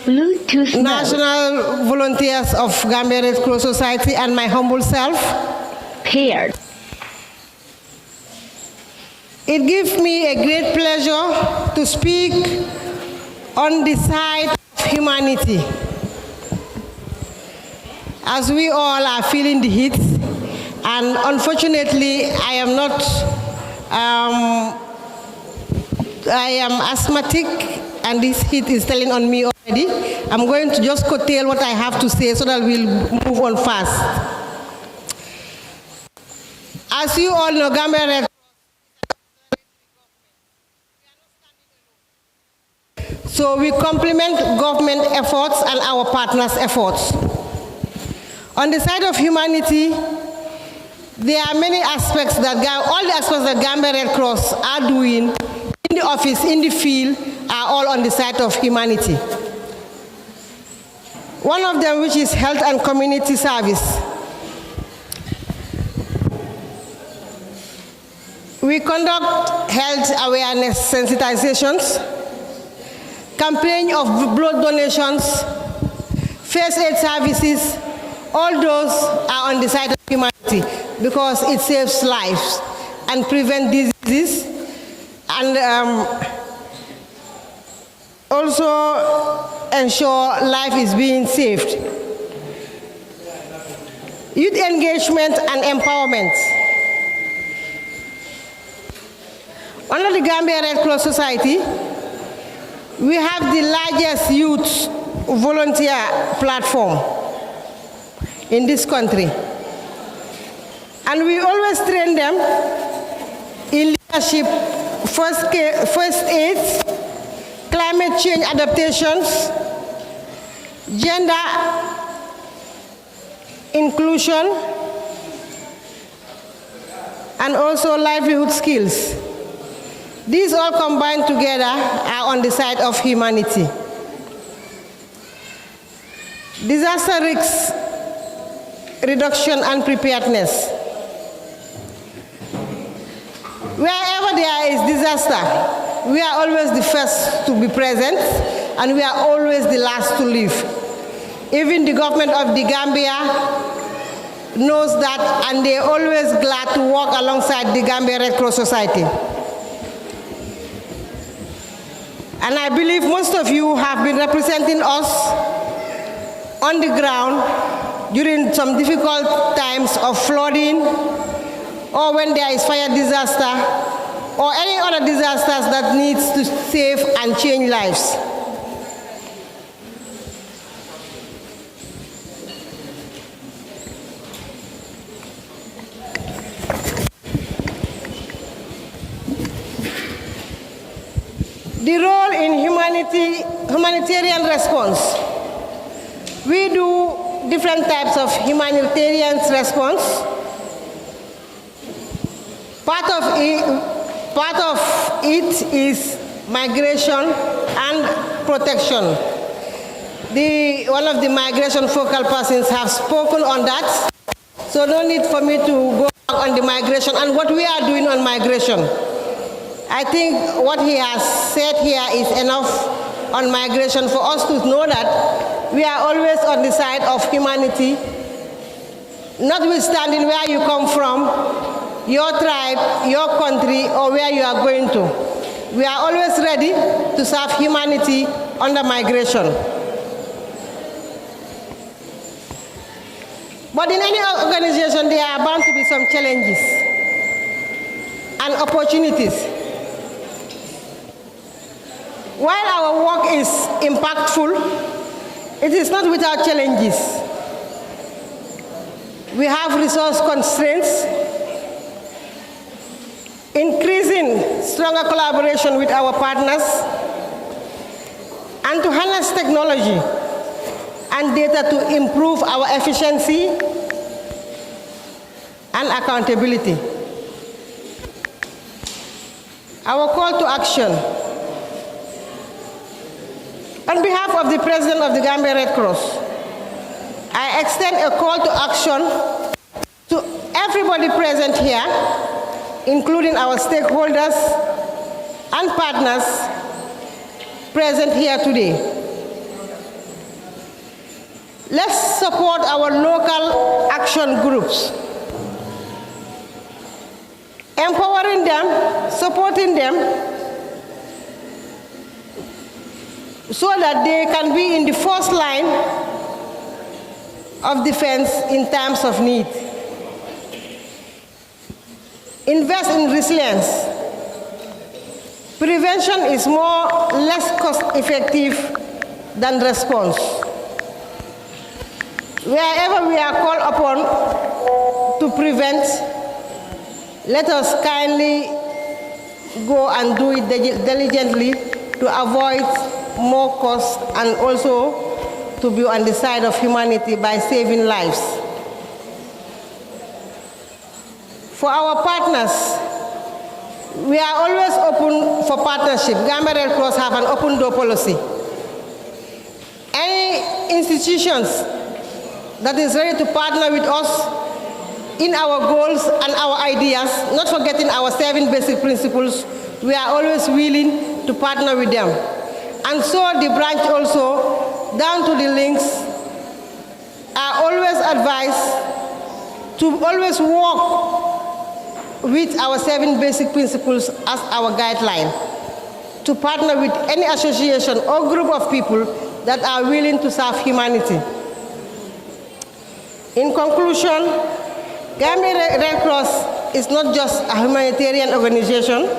[SPEAKER 16] Bluetooth National Volunteers of Gambia Red Cross Society and my humble self paired. It gives me a great pleasure to speak on the side of humanity. As we all are feeling the heat, and unfortunately I am not, I am asthmatic, and this heat is telling on me already. I'm going to just curtail what I have to say so that we'll move on fast. As you all know, Gambia Red Cross So we complement government efforts and our partners' efforts. On the side of humanity, there are many aspects that, all the aspects that Gambia Red Cross are doing in the office, in the field, are all on the side of humanity. One of them, which is health and community service. We conduct health awareness sensitizations, campaign of blood donations, first aid services. All those are on the side of humanity because it saves lives and prevents diseases and also ensure life is being saved. Youth engagement and empowerment. Under the Gambia Red Cross Society, we have the largest youth volunteer platform in this country. And we always train them in leadership, first aid, climate change adaptations, gender inclusion, and also livelihood skills. These all combined together are on the side of humanity. Disaster risk reduction and preparedness. Wherever there is disaster, we are always the first to be present and we are always the last to leave. Even the government of the Gambia knows that and they're always glad to work alongside the Gambia Red Cross Society. And I believe most of you have been representing us on the ground during some difficult times of flooding or when there is fire disaster or any other disasters that needs to save and change lives. The role in humanitarian response. We do different types of humanitarian response. Part of it is migration and protection. One of the migration focal persons have spoken on that, so no need for me to go back on the migration and what we are doing on migration. I think what he has said here is enough on migration for us to know that we are always on the side of humanity, notwithstanding where you come from, your tribe, your country, or where you are going to. We are always ready to serve humanity under migration. But in any organization, there are bound to be some challenges and opportunities. While our work is impactful, it is not without challenges. We have resource constraints, increasing stronger collaboration with our partners, and to harness technology and data to improve our efficiency and accountability. Our call to action. On behalf of the President of the Gambia Red Cross, I extend a call to action to everybody present here, including our stakeholders and partners present here today. Let's support our local action groups, empowering them, supporting them, so that they can be in the first line of defense in times of need. Invest in resilience. Prevention is less cost-effective than response. Wherever we are called upon to prevent, let us kindly go and do it diligently to avoid more cost and also to be on the side of humanity by saving lives. For our partners, we are always open for partnership. Gambia Red Cross have an open door policy. Any institutions that is ready to partner with us in our goals and our ideas, not forgetting our 7 basic principles, we are always willing to partner with them. And so the branch also, down to the links, are always advised to always work with our 7 basic principles as our guideline, to partner with any association or group of people that are willing to serve humanity. In conclusion, Gambia Red Cross is not just a humanitarian organization.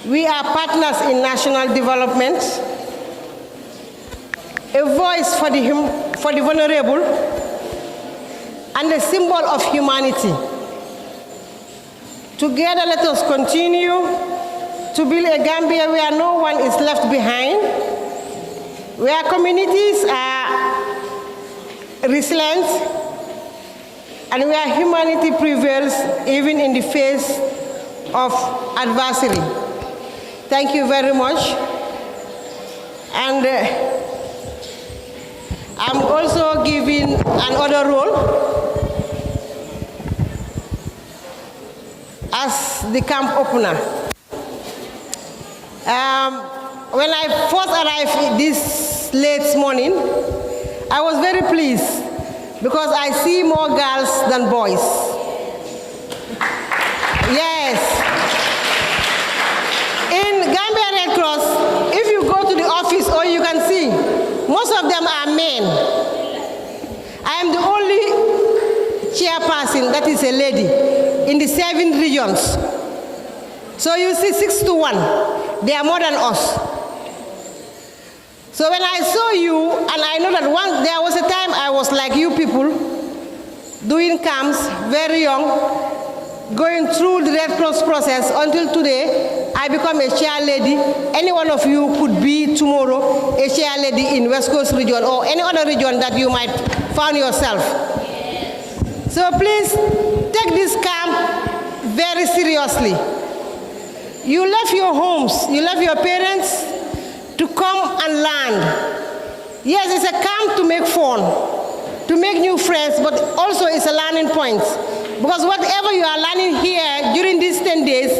[SPEAKER 16] We are partners in national development, a voice for the vulnerable, and a symbol of humanity. Together, let us continue to build a Gambia where no one is left behind, where communities are resilient, and where humanity prevails even in the face of adversity. Thank you very much. And I'm also giving another role as the camp opener. When I first arrived this late morning, I was very pleased because I see more girls than boys. Yes. In Gambia Red Cross, if you go to the office, or you can see, most of them are men. I am the only chairperson that is a lady in the 7 regions. So you see 6 to 1, they are more than us. So when I saw you, and I know that there was a time I was like you people, doing camps, very young, going through the Red Cross process until today, I become a chair lady. Any one of you could be tomorrow a chair lady in West Coast region or any other region that you might find yourself. So please take this camp very seriously. You left your homes, you left your parents to come and learn. Yes, it's a camp to make fun, to make new friends, but also it's a learning point. Because whatever you are learning here during these 10 days,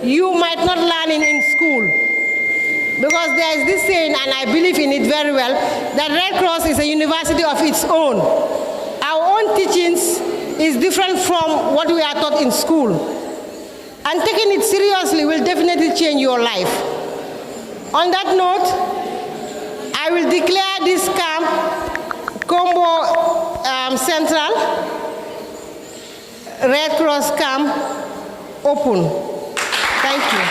[SPEAKER 16] you might not learn it in school. Because there is this saying, and I believe in it very well, that Red Cross is a university of its own. Our own teachings is different from what we are taught in school. And taking it seriously will definitely change your life. On that note, I will declare this camp, Kombo Central Red Cross camp, open. Thank you.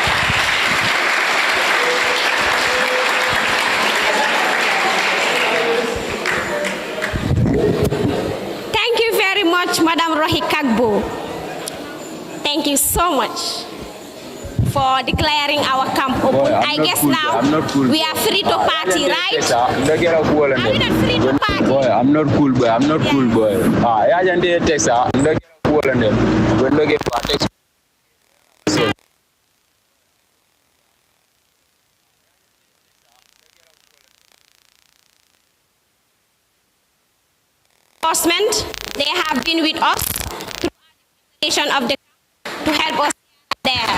[SPEAKER 4] Thank you very much, Madam Rohi Kagbo. Thank you so much for declaring our camp open.
[SPEAKER 17] Boy,
[SPEAKER 4] I guess
[SPEAKER 17] cool,
[SPEAKER 4] now we are free to party, right? Are we not free to party?
[SPEAKER 17] Boy, I'm not cool, boy. I'm not cool, boy. I just did text. I'm not cool, and then when they get text.
[SPEAKER 4] They have been with us through the organization of the camp to help us there.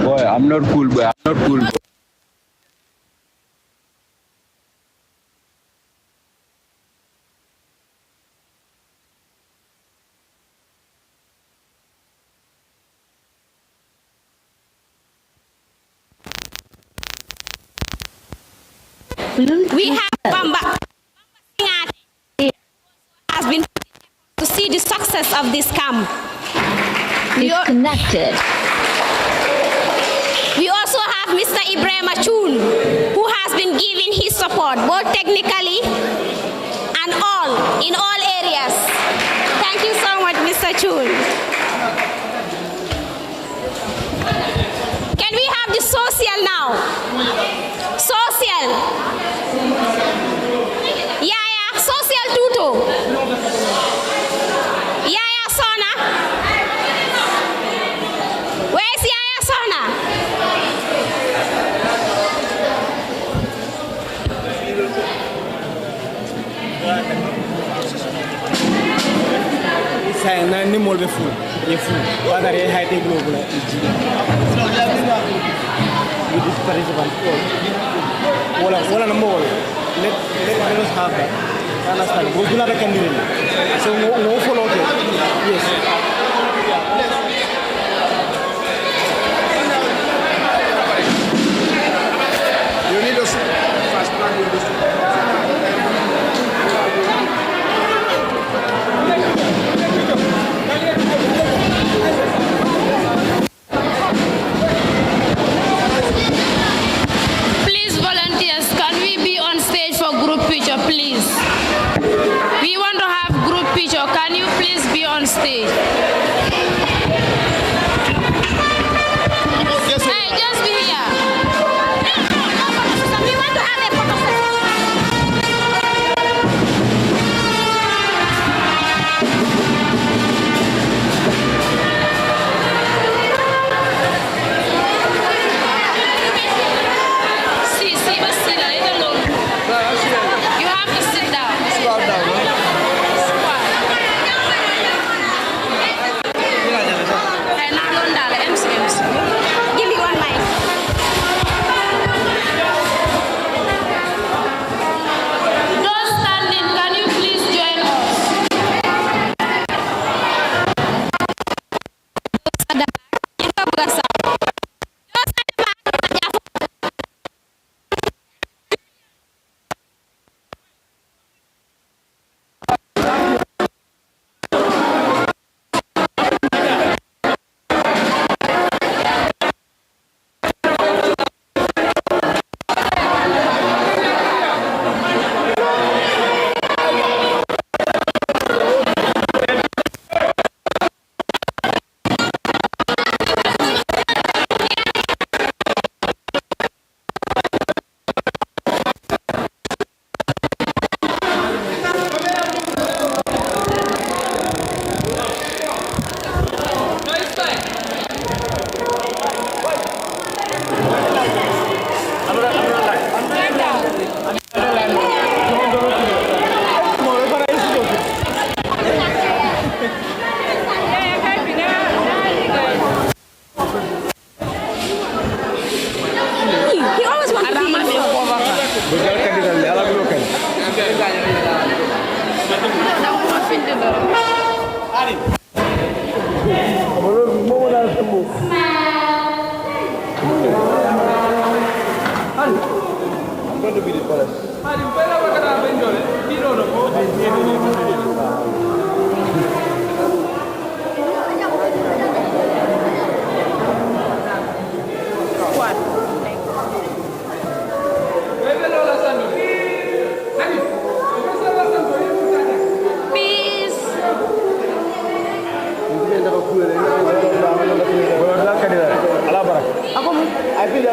[SPEAKER 17] Boy, I'm not cool, boy. I'm not cool, boy.
[SPEAKER 4] We have Bamba has been to see the success of this camp.
[SPEAKER 18] Connected.
[SPEAKER 4] We also have Mr. Ibrahim Achun, who has been giving his support, both technically and in all areas. Thank you so much, Mr. Achun. Can we have the social now?
[SPEAKER 8] ni mol be fu ye fu wana re hayte global iji with this participant wala na mol let us have that understand go do not candidate so no follow it yes
[SPEAKER 1] you need us fast track this.
[SPEAKER 12] Please, volunteers, can we be on stage for group picture, please? We want to have group picture. Can you please be on stage? Hey, just be here.
[SPEAKER 4] We want to have a photo
[SPEAKER 12] See, but sit down. Leave alone. You have to sit down.
[SPEAKER 1] Squat down.
[SPEAKER 12] Hey, now don't dial. MC.
[SPEAKER 4] Give me one mic.
[SPEAKER 12] Don't stand in. Can you please join us?
[SPEAKER 4] He always wants to be
[SPEAKER 1] I feel